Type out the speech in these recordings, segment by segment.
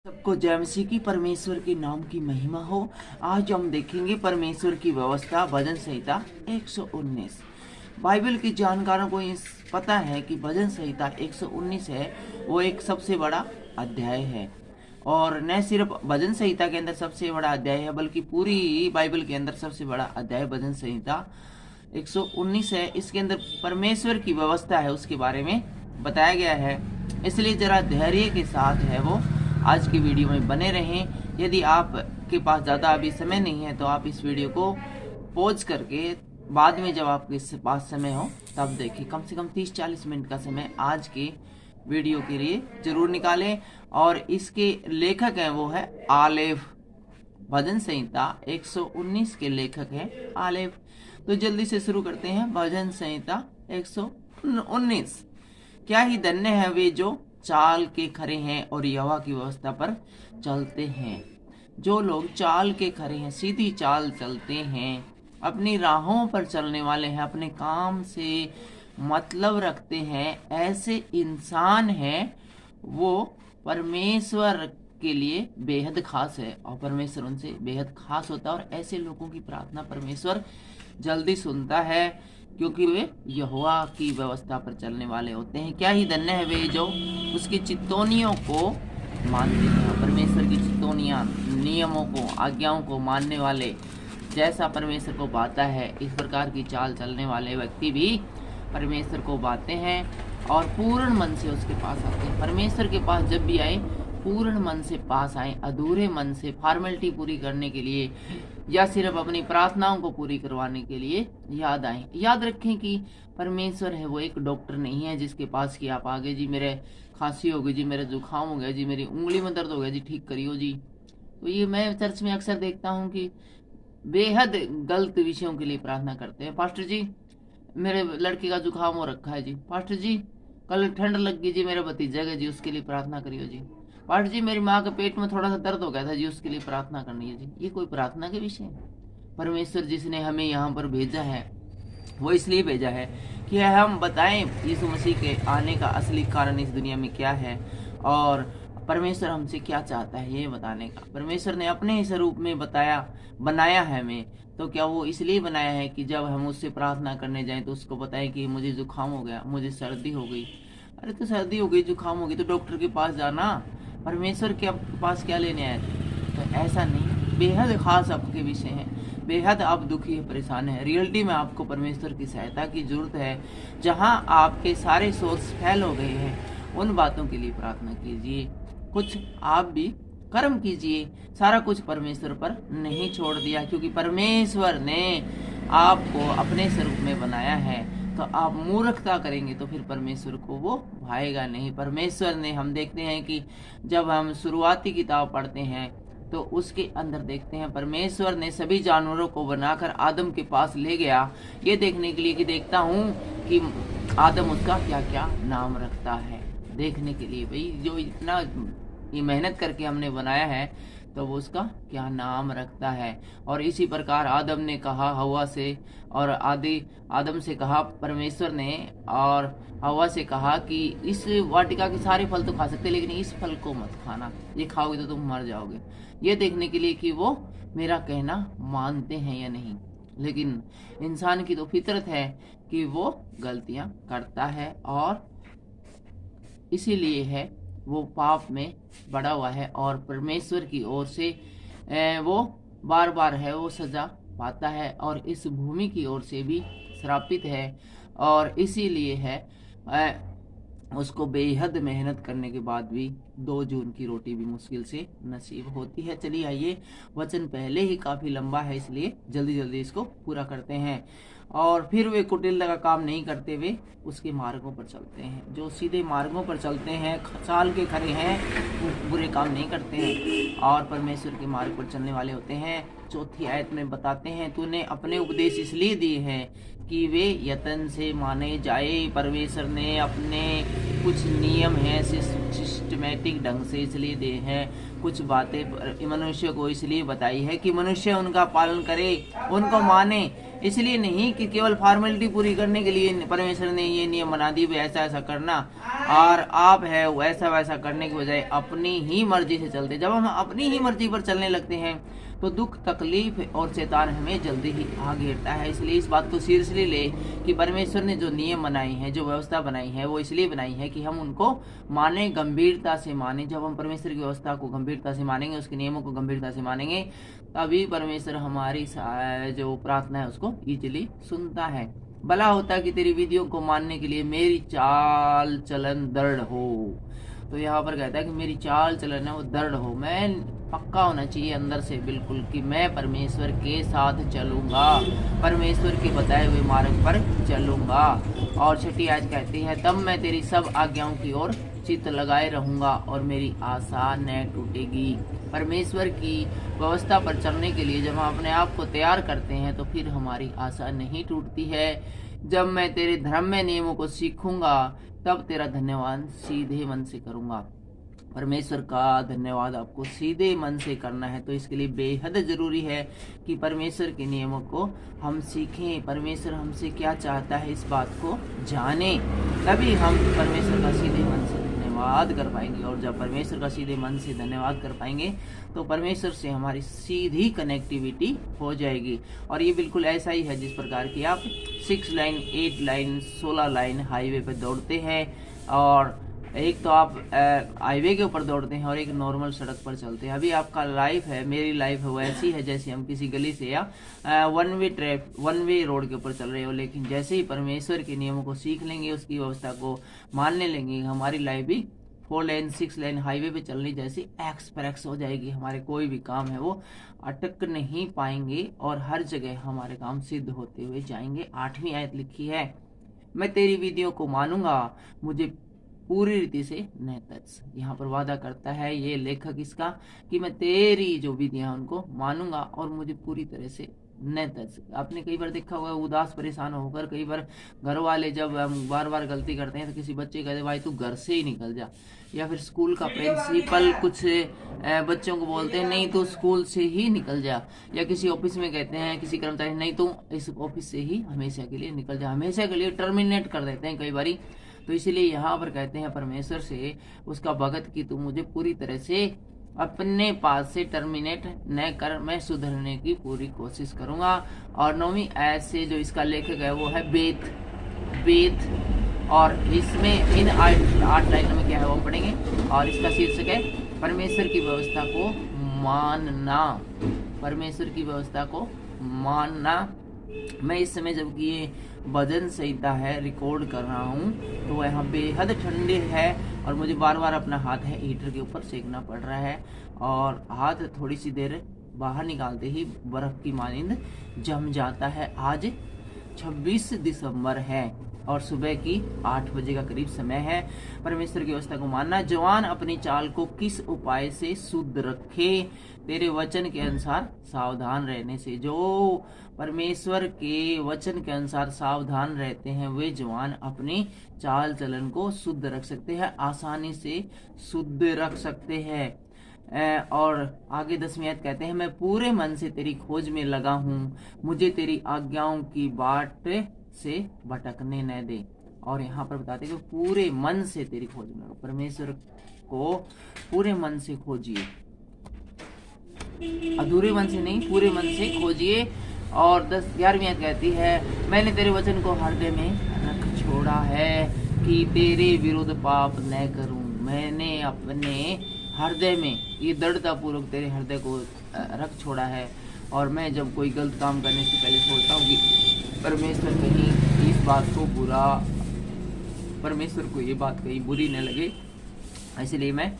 सबको जय मसीह की परमेश्वर के नाम की महिमा हो। आज हम देखेंगे परमेश्वर की व्यवस्था, भजन संहिता 119। बाइबल के जानकारों को पता है कि भजन संहिता 119 है, वो एक सबसे बड़ा अध्याय है। और न सिर्फ भजन संहिता के अंदर सबसे बड़ा अध्याय है, बल्कि पूरी बाइबल के अंदर सबसे बड़ा अध्याय भजन संहिता 119 है। इसके अंदर परमेश्वर की व्यवस्था है, उसके बारे में बताया गया है। इसलिए जरा धैर्य के साथ है वो आज की वीडियो में बने रहें। यदि आपके पास ज़्यादा अभी समय नहीं है तो आप इस वीडियो को पॉज करके बाद में जब आपके पास समय हो तब देखें। कम से कम 30-40 मिनट का समय आज के वीडियो के लिए जरूर निकालें। और इसके लेखक हैं वो है आलेफ। भजन संहिता 119 के लेखक हैं आलेफ। तो जल्दी से शुरू करते हैं। भजन संहिता 119। क्या ही धन्य है वे जो चाल के खरे हैं और यहोवा की व्यवस्था पर चलते हैं। जो लोग चाल के खरे हैं, सीधी चाल चलते हैं, अपनी राहों पर चलने वाले हैं, अपने काम से मतलब रखते हैं, ऐसे इंसान हैं, वो परमेश्वर के लिए बेहद खास है और परमेश्वर उनसे बेहद खास होता है। और ऐसे लोगों की प्रार्थना परमेश्वर जल्दी सुनता है, क्योंकि वे यहोवा की व्यवस्था पर चलने वाले होते हैं। क्या ही धन्य है वे जो उसकी चितौनियों को मानते हैं। परमेश्वर की चितौनियाँ, नियमों को, आज्ञाओं को मानने वाले, जैसा परमेश्वर को बाता है इस प्रकार की चाल चलने वाले व्यक्ति भी परमेश्वर को बाते हैं और पूर्ण मन से उसके पास आते हैं। परमेश्वर के पास जब भी आए पूर्ण मन से पास आए, अधूरे मन से फॉर्मेलिटी पूरी करने के लिए या सिर्फ अपनी प्रार्थनाओं को पूरी करवाने के लिए याद आए। याद रखें कि परमेश्वर है वो एक डॉक्टर नहीं है जिसके पास कि आप आगे जी मेरे खांसी हो गई जी, मेरे जुकाम हो गया जी, मेरी उंगली में दर्द हो गया जी, ठीक करियो जी। तो ये मैं चर्च में अक्सर देखता हूँ कि बेहद गलत विषयों के लिए प्रार्थना करते हैं। पास्टर जी मेरे लड़के का जुकाम हो रखा है जी, पास्टर जी कल ठंड लग गई जी, मेरे भतीजा है जी, उसके लिए प्रार्थना करियो जी। पास्टर जी मेरी माँ के पेट में थोड़ा सा दर्द हो गया था जी, उसके लिए प्रार्थना करनी है जी। ये कोई प्रार्थना के विषय है? परमेश्वर जिसने हमें यहाँ पर भेजा है वो इसलिए भेजा है कि हम बताएं यीशु मसीह के आने का असली कारण इस दुनिया में क्या है और परमेश्वर हमसे क्या चाहता है, ये बताने का। परमेश्वर ने अपने ही स्वरूप में बनाया है हमें। तो क्या वो इसलिए बनाया है कि जब हम उससे प्रार्थना करने जाएं तो उसको बताएं कि मुझे जुकाम हो गया, मुझे सर्दी हो गई। अरे तो सर्दी हो गई, जुकाम हो गई तो डॉक्टर के पास जाना, परमेश्वर के पास क्या लेने आए थे? तो ऐसा नहीं, बेहद खास आपके विषय है, बेहद आप दुखी है, परेशान है, रियलिटी में आपको परमेश्वर की सहायता की जरूरत है। जहां आपके सारे सोर्स फैल हो गए हैं उन बातों के लिए प्रार्थना कीजिए। कुछ आप भी कर्म कीजिए, सारा कुछ परमेश्वर पर नहीं छोड़ दिया, क्योंकि परमेश्वर ने आपको अपने स्वरूप में बनाया है। तो आप मूर्खता करेंगे तो फिर परमेश्वर को वो भाएगा नहीं। परमेश्वर ने, हम देखते हैं कि जब हम शुरुआती किताब पढ़ते हैं तो उसके अंदर देखते हैं परमेश्वर ने सभी जानवरों को बनाकर आदम के पास ले गया, ये देखने के लिए कि देखता हूँ कि आदम उसका क्या क्या नाम रखता है। देखने के लिए भाई जो इतना ये मेहनत करके हमने बनाया है तो वो उसका क्या नाम रखता है। और इसी प्रकार आदम ने कहा हवा से, और आदम से कहा परमेश्वर ने, और हवा से कहा कि इस वाटिका के सारे फल तो खा सकते लेकिन इस फल को मत खाना, ये खाओगे तो तुम मर जाओगे। ये देखने के लिए कि वो मेरा कहना मानते हैं या नहीं। लेकिन इंसान की तो फितरत है कि वो गलतियां करता है और इसीलिए है वो पाप में बड़ा हुआ है और परमेश्वर की ओर से वो बार बार है वो सजा पाता है और इस भूमि की ओर से भी श्रापित है। और इसीलिए है उसको बेहद मेहनत करने के बाद भी 2 जून की रोटी भी मुश्किल से नसीब होती है। चलिए आइए, वचन पहले ही काफ़ी लंबा है इसलिए जल्दी जल्दी इसको पूरा करते हैं। और फिर वे कुटिलता का काम नहीं करते, वे उसके मार्गों पर चलते हैं। जो सीधे मार्गों पर चलते हैं, चाल के खरे हैं, वो बुरे काम नहीं करते हैं और परमेश्वर के मार्ग पर चलने वाले होते हैं। 4थी आयत में बताते हैं, तूने अपने उपदेश इसलिए दिए हैं कि वे यत्न से माने जाए। परमेश्वर ने अपने कुछ नियम हैं सिस्टमेटिक ढंग से इसलिए दिए हैं, कुछ बातें मनुष्य को इसलिए बताई है कि मनुष्य उनका पालन करे, उनको माने। इसलिए नहीं कि केवल फॉर्मेलिटी पूरी करने के लिए परमेश्वर ने ये नियम बना दिए ऐसा ऐसा करना, और आप है वैसा वैसा करने के बजाय अपनी ही मर्जी से चलते। जब हम अपनी ही मर्जी पर चलने लगते हैं तो दुख तकलीफ और शैतान हमें जल्दी ही आ घेरता है। इसलिए इस बात को सीरियसली ले कि परमेश्वर ने जो नियम बनाई है, जो व्यवस्था बनाई है, वो इसलिए बनाई है कि हम उनको माने, गंभीरता से माने। जब हम परमेश्वर की व्यवस्था को गंभीरता से मानेंगे, उसके नियमों को गंभीरता से मानेंगे, तभी परमेश्वर हमारी जो प्रार्थना है उसको इजीली सुनता है। भला होता कि तेरी विधियों को मानने के लिए मेरी चाल चलन दृढ़ हो। तो यहाँ पर कहता है कि मेरी चाल चलन है वो दृढ़ हो, मैं पक्का होना चाहिए अंदर से बिल्कुल कि मैं परमेश्वर के साथ चलूंगा, परमेश्वर के बताए हुए मार्ग पर चलूंगा। और छठी आयत कहती है, तब मैं तेरी सब आज्ञाओं की ओर चित्त लगाए रहूंगा और मेरी आशा न टूटेगी। परमेश्वर की व्यवस्था पर चलने के लिए जब हम अपने आप को तैयार करते हैं तो फिर हमारी आशा नहीं टूटती है। जब मैं तेरे धर्म में नियमों को सीखूंगा तब तेरा धन्यवाद सीधे मन से करूंगा। परमेश्वर का धन्यवाद आपको सीधे मन से करना है, तो इसके लिए बेहद जरूरी है कि परमेश्वर के नियमों को हम सीखें। परमेश्वर हमसे क्या चाहता है इस बात को जाने, तभी हम परमेश्वर का सीधे मन से धन्यवाद कर पाएंगे। और जब परमेश्वर का सीधे मन से धन्यवाद कर पाएंगे तो परमेश्वर से हमारी सीधी कनेक्टिविटी हो जाएगी। और ये बिल्कुल ऐसा ही है जिस प्रकार की आप 6 लाइन 8 लाइन 16 लाइन हाईवे पे दौड़ते हैं, और एक तो आप हाईवे के ऊपर दौड़ते हैं और एक नॉर्मल सड़क पर चलते हैं। अभी आपका लाइफ है, मेरी लाइफ है, वैसी है जैसे हम किसी गली से या वन वे रोड के ऊपर चल रहे हो। लेकिन जैसे ही परमेश्वर के नियमों को सीख लेंगे, उसकी व्यवस्था को मानने लेंगे, हमारी लाइफ भी 4 लाइन 6 लाइन हाईवे पे चलनी जैसी एक्सप्रेस हो जाएगी। हमारे कोई भी काम है वो अटक नहीं पाएंगे और हर जगह हमारे काम सिद्ध होते हुए जाएंगे। 8वीं आयत लिखी है, मैं तेरी विधियों को मानूंगा, मुझे पूरी रीति से न तज। यहाँ पर वादा करता है ये लेखक इसका कि मैं तेरी जो विधियां उनको मानूंगा और मुझे पूरी तरह से न तज। आपने कई बार देखा होगा उदास परेशान होकर कई बार घर वाले जब बार बार गलती करते हैं तो किसी बच्चे कहते भाई तू घर से ही निकल जा, या फिर स्कूल का प्रिंसिपल कुछ बच्चों को बोलते हैं नहीं तू स्कूल से ही निकल जा, या किसी ऑफिस में कहते हैं किसी कर्मचारी नहीं तू इस ऑफिस से ही हमेशा के लिए निकल जा, हमेशा के लिए टर्मिनेट कर देते हैं कई बारी। तो इसीलिए यहाँ पर कहते हैं परमेश्वर से उसका भगत की तू मुझे पूरी तरह से अपने पास से टर्मिनेट न कर, मैं सुधरने की पूरी कोशिश करूंगा। और 9वीं आयत से जो इसका लेखक है वो है बेत, और इसमें इन 8 लाइनों में क्या है वो हम पढ़ेंगे। और इसका शीर्षक है परमेश्वर की व्यवस्था को मानना, परमेश्वर की व्यवस्था को मानना। मैं इस समय जबकि ये भजन संहिता है रिकॉर्ड कर रहा हूँ तो वह यहाँ बेहद ठंडे है और मुझे बार बार अपना हाथ है हीटर के ऊपर सेकना पड़ रहा है, और हाथ थोड़ी सी देर बाहर निकालते ही बर्फ की मानिंद जम जाता है। आज 26 दिसंबर है और सुबह की 8 बजे का करीब समय है। परमेश्वर की व्यवस्था को मानना, जवान अपनी चाल को किस उपाय से शुद्ध रखे, तेरे वचन के अनुसार सावधान रहने से। जो परमेश्वर के वचन के अनुसार सावधान रहते हैं वे जवान अपनी चाल चलन को शुद्ध रख सकते हैं, आसानी से शुद्ध रख सकते हैं। और आगे 10वीं आयत कहते हैं, मैं पूरे मन से तेरी खोज में लगा हूँ, मुझे तेरी आज्ञाओं की बाट से भटकने न दे। और यहाँ पर बताते हैं कि पूरे मन से तेरी खोज में लगा, परमेश्वर को पूरे मन से खोजिए, अधूरे मन से नहीं पूरे मन से खोजिए। और 11वीं आयत कहती है, मैंने तेरे वचन को हृदय में रख छोड़ा है कि तेरे विरुद्ध पाप न करूं। मैंने अपने हृदय में ये दृढ़ता पूर्वक तेरे हृदय को रख छोड़ा है, और मैं जब कोई गलत काम करने से पहले सोचता हूँ कि परमेश्वर कहीं इस बात को बुरा, परमेश्वर को ये बात कहीं बुरी न लगे, इसलिए मैं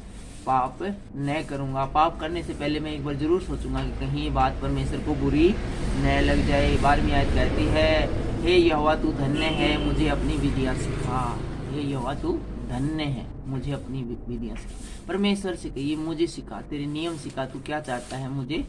पाप न करूंगा। पाप करने से पहले मैं एक बार जरूर सोचूंगा कि कहीं ये बात परमेश्वर को बुरी न लग जाए। 12वीं आयत कहती है, हे यहोवा तू धन्य है, मुझे अपनी विधियां सिखा। हे यहोवा तू धन्य है, मुझे अपनी विधियां सिखा। परमेश्वर से कहिए मुझे सिखा, तेरे नियम सिखा, तू क्या चाहता है मुझे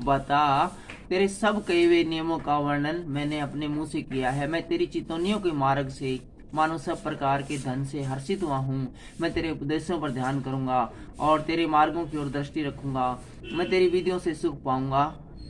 बता। तेरे सब कहे हुए नियमों का वर्णन मैंने अपने मुंह से किया है। मैं तेरी चितौनियों के मार्ग से मानो सब प्रकार के धन से हर्षित हुआ हूँ। मैं तेरे उपदेशों पर ध्यान करूंगा और तेरे मार्गों की ओर दृष्टि रखूंगा। मैं तेरी विधियों से सुख पाऊंगा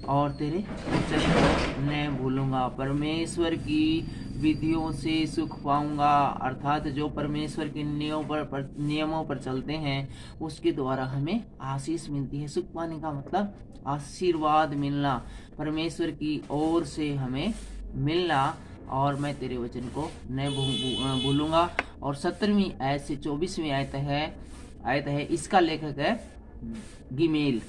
और तेरे वचन को न भूलूंगा। परमेश्वर की विधियों से सुख पाऊंगा, अर्थात जो परमेश्वर के नियमों पर चलते हैं उसके द्वारा हमें आशीष मिलती है। सुख पाने का मतलब आशीर्वाद मिलना, परमेश्वर की ओर से हमें मिलना। और मैं तेरे वचन को न भूलूंगा। और 17वीं आयत से 24वीं आयत है, इसका लेखक है गिमेल।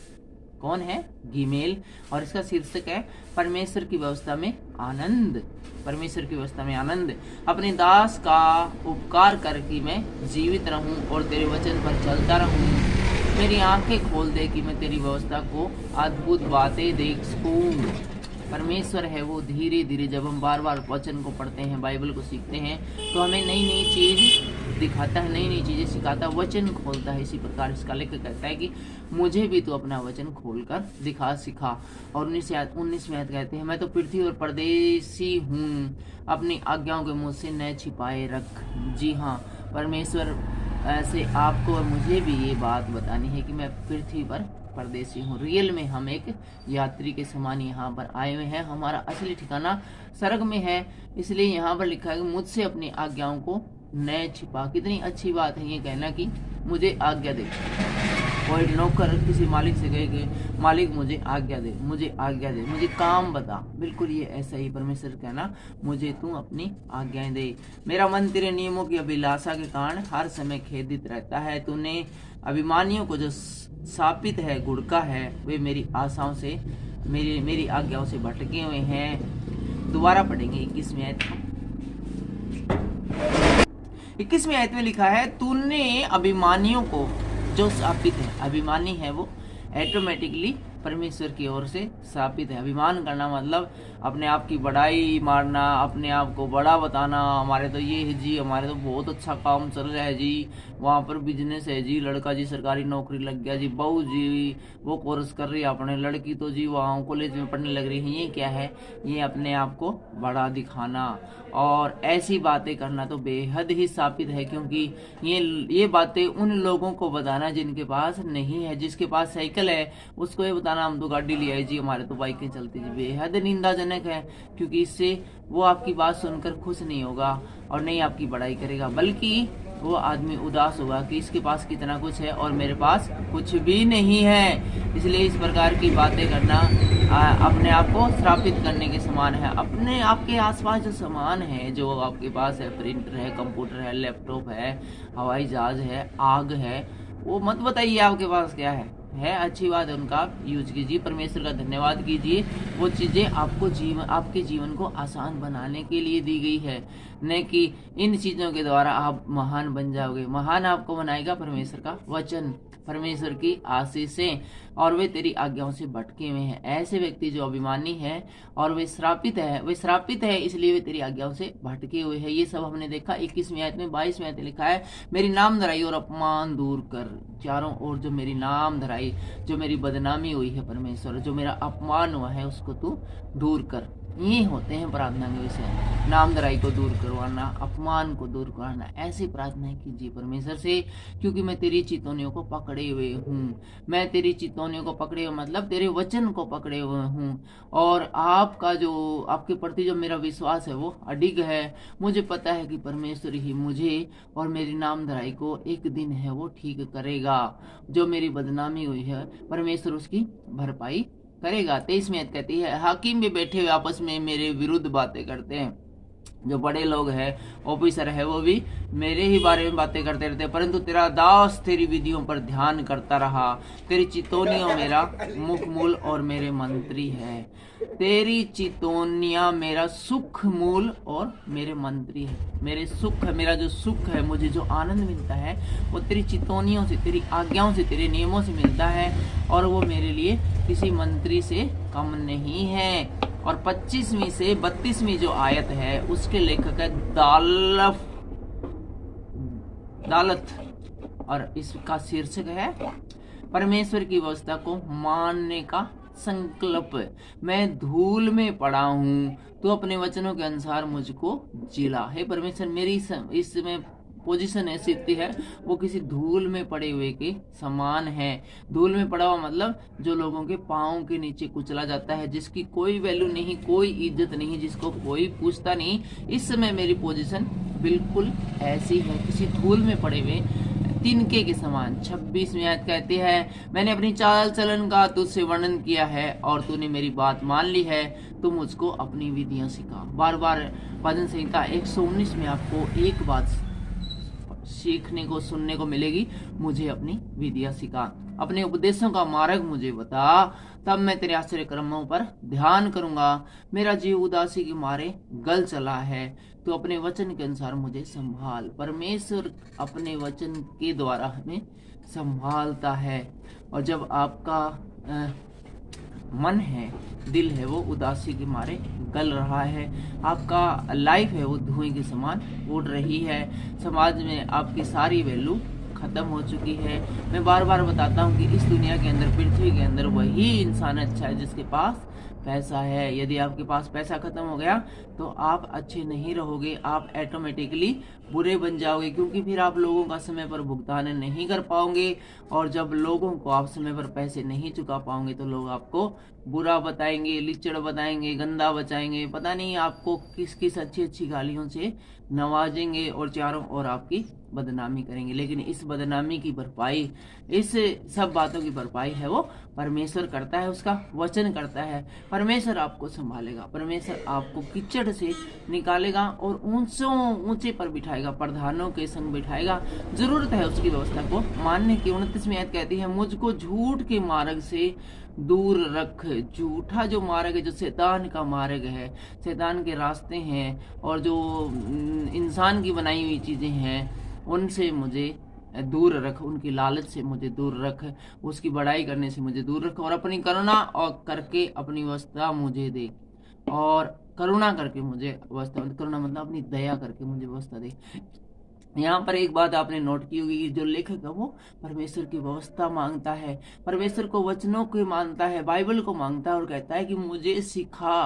कौन है? गिमेल। और इसका शीर्षक है परमेश्वर की व्यवस्था में आनंद। परमेश्वर की व्यवस्था में आनंद। अपने दास का उपकार कर कि मैं जीवित रहूं और तेरे वचन पर चलता रहूं। मेरी आंखें खोल दे कि मैं तेरी व्यवस्था को अद्भुत बातें देख सकूं। परमेश्वर है वो धीरे धीरे, जब हम बार बार वचन को पढ़ते हैं, बाइबल को सीखते हैं, तो हमें नई नई चीज दिखाता है, नई नई चीजें सिखाता है, वचन खोलता है। इसी प्रकार इसका लेखक कहता है कि मुझे भी तो अपना वचन खोलकर दिखा सिखा। और 19वीं आयत कहते हैं, मैं तो पृथ्वी और परदेसी हूँ, अपनी आज्ञाओं के मुझसे न छिपाए रख। जी हाँ, परमेश्वर से आपको और मुझे भी ये बात बतानी है कि मैं पृथ्वी पर परदेसी हूँ। रियल में हम एक यात्री के समान यहाँ पर आए हुए हैं। हमारा असली ठिकाना स्वर्ग में है। इसलिए यहाँ पर लिखा है कि मुझसे अपनी आज्ञाओं को न छिपा। कितनी अच्छी बात है ये कहना कि मुझे आज्ञा दे। कोई नौकर किसी मालिक से कहे कि मालिक मुझे आज्ञा दे, मुझे आज्ञा दे, मुझे काम बता। बिल्कुल ये ऐसा ही परमेश्वर कहना, मुझे तू अपनी आज्ञाएं दे। मेरा मन तेरे नियमों की अभिलाषा के कारण हर समय खेदित रहता है। तूने अभिमानियों को जो शापित है, गुड़का है, वे मेरी आशाओं से, मेरी आज्ञाओं से भटके हुए हैं। दोबारा पढ़ेंगे 21वीं आयत। 21वीं आयत में लिखा है, तूने अभिमानियों को जो शापित है, अभिमानी है वो ऑटोमेटिकली परमेश्वर की ओर से शापित है। अभिमान करना मतलब अपने आप की बड़ाई मारना, अपने आप को बड़ा बताना। हमारे तो ये है जी, हमारे तो बहुत अच्छा काम चल रहा है जी, वहाँ पर बिजनेस है जी, लड़का जी सरकारी नौकरी लग गया जी, बहू जी वो कोर्स कर रही है अपने, लड़की तो जी वहाँ कॉलेज में पढ़ने लग रही है। ये क्या है? ये अपने आप को बड़ा दिखाना और ऐसी बातें करना तो बेहद ही शापित है। क्योंकि ये बातें उन लोगों को बताना जिनके पास नहीं है। जिसके पास साइकिल है उसको ये बताना हम तो गाड़ी ले आए जी, हमारे तो बाइकें चलती जी, बेहद निंदाजनक है। क्योंकि इससे वो आपकी बात सुनकर खुश नहीं होगा और नहीं आपकी बड़ाई करेगा, बल्कि वो आदमी उदास होगा कि इसके पास कितना कुछ है और मेरे पास कुछ भी नहीं है। इसलिए इस प्रकार की बातें करना अपने आप को श्रापित करने के समान है। अपने आपके आसपास जो सामान है, जो आपके पास है, प्रिंटर है, कंप्यूटर है, लैपटॉप है, हवाई जहाज है, आग है, वो मत बताइए आपके पास क्या है अच्छी बात है, उनका आप यूज कीजिए, परमेश्वर का धन्यवाद कीजिए। वो चीजें आपके जीवन को आसान बनाने के लिए दी गई है, न कि इन चीजों के द्वारा आप महान बन जाओगे। महान आपको बनाएगा परमेश्वर का वचन, परमेश्वर की आशीषें, और वे तेरी आज्ञाओं से भटके हुए हैं। ऐसे व्यक्ति जो अभिमानी है और वे श्रापित है इसलिए वे तेरी आज्ञाओं से भटके हुए हैं। ये सब हमने देखा 21वीं आयत में। 22वीं आयत में लिखा है, मेरी नाम धराई और अपमान दूर कर। चारों ओर जो मेरी नाम धराई, जो मेरी बदनामी हुई है परमेश्वर, जो मेरा अपमान हुआ है, उसको तू दूर कर। ये होते हैं प्रार्थना के विषय, नाम धराई को दूर करवाना, अपमान को दूर करना। ऐसी प्रार्थना कीजिए परमेश्वर से, क्योंकि मैं तेरी चितौनियों को पकड़े हुए हूँ। मैं तेरी चितौनियों को पकड़े हुए मतलब तेरे वचन को पकड़े हुए हूँ। और आपके प्रति जो मेरा विश्वास है वो अडिग है। मुझे पता है कि परमेश्वर ही मुझे और मेरी नाम धराई को एक दिन है वो ठीक करेगा। जो मेरी बदनामी हुई है परमेश्वर उसकी भरपाई करेगा। 23वीं आयत कहती है, हाकिम भी बैठे हुए आपस में मेरे विरुद्ध बातें करते हैं। जो बड़े लोग हैं, ऑफिसर है, वो भी मेरे ही बारे में बातें करते रहते हैं, परंतु तेरा दास तेरी विधियों पर ध्यान करता रहा। तेरी चितौनियां मेरा मुख मूल और मेरे मंत्री है। तेरी चितौनियां मेरा सुख मूल और मेरे मंत्री है। मेरे सुख है, मेरा जो सुख है, मुझे जो आनंद मिलता है वो तेरी चितौनियों से, तेरी आज्ञाओं से, तेरे नियमों से मिलता है, और वो मेरे लिए किसी मंत्री से कम नहीं है। और 25वीं से 32वीं जो आयत है उसके लेखक है दालत, और इसका शीर्षक है परमेश्वर की व्यवस्था को मानने का संकल्प। मैं धूल में पड़ा हूँ, तो अपने वचनों के अनुसार मुझको जिला। हे परमेश्वर, मेरी इसमें पोजीशन ऐसी होती है वो किसी धूल में पड़े हुए के समान है। धूल में पड़ा हुआ मतलब जो लोगों के पाँव के नीचे कुचला जाता है, जिसकी कोई वैल्यू नहीं, कोई इज्जत नहीं, जिसको कोई पूछता नहीं। इस समय मेरी पोजीशन बिल्कुल ऐसी है, किसी धूल में पड़े हुए तिनके के समान। 26वीं आयत कहती है, मैंने अपनी चाल चलन का तुझसे वर्णन किया है और तूने मेरी बात मान ली है, तू मुझको अपनी विधियां सिखा। बार बार भजन संहिता 119 में आपको एक बात सीखने को, सुनने को मिलेगी, मुझे अपनी विधियां सिखा, अपने उपदेशों का मार्ग मुझे बता, तब मैं तेरे आश्चर्य कर्मों पर ध्यान करूंगा। मेरा जीव उदासी के मारे गल चला है, तो अपने वचन के अनुसार मुझे संभाल। परमेश्वर अपने वचन के द्वारा हमें संभालता है। और जब आपका मन है, दिल है, वो उदासी के मारे गल रहा है, आपका लाइफ है वो धुएं के समान उड़ रही है, समाज में आपकी सारी वैल्यू खत्म हो चुकी है। मैं बार बार बताता हूँ कि इस दुनिया के अंदर, पृथ्वी के अंदर वही इंसान अच्छा है जिसके पास पैसा है। यदि आपके पास पैसा खत्म हो गया तो आप अच्छे नहीं रहोगे, आप ऑटोमेटिकली बुरे बन जाओगे, क्योंकि फिर आप लोगों का समय पर भुगतान नहीं कर पाओगे। और जब लोगों को आप समय पर पैसे नहीं चुका पाओगे तो लोग आपको बुरा बताएंगे, लिचड़ बताएंगे, गंदा बचाएंगे, पता नहीं आपको किस किस अच्छी अच्छी गालियों से नवाजेंगे और चारों ओर आपकी बदनामी करेंगे। लेकिन इस बदनामी की भरपाई, इस सब बातों की भरपाई है वो परमेश्वर करता है, उसका वचन करता है। परमेश्वर आपको संभालेगा, परमेश्वर आपको कीचड़ से निकालेगा और ऊंचे पर बिठाएगा, प्रधानों के संग बिठाएगा। जरूरत है उसकी व्यवस्था को मानने की। 29वीं आयत कहती है, मुझको झूठ के मार्ग से दूर रख। झूठा जो मार्ग है, जो शैतान का मार्ग है, शैतान के रास्ते हैं और जो इंसान की बनाई हुई चीजें हैं, उनसे मुझे दूर रख, उनकी लालच से मुझे दूर रख, उसकी बड़ाई करने से मुझे दूर रख, और अपनी करुणा और करके अपनी व्यवस्था मुझे दे, और करुणा करके मुझे व्यवस्था, करुणा मतलब अपनी दया करके मुझे व्यवस्था दे। यहाँ पर एक बात आपने नोट की होगी, जो लेखक है वो परमेश्वर की व्यवस्था मांगता है, परमेश्वर को वचनों को मांगता है, बाइबल को मांगता है और कहता है कि मुझे सिखा।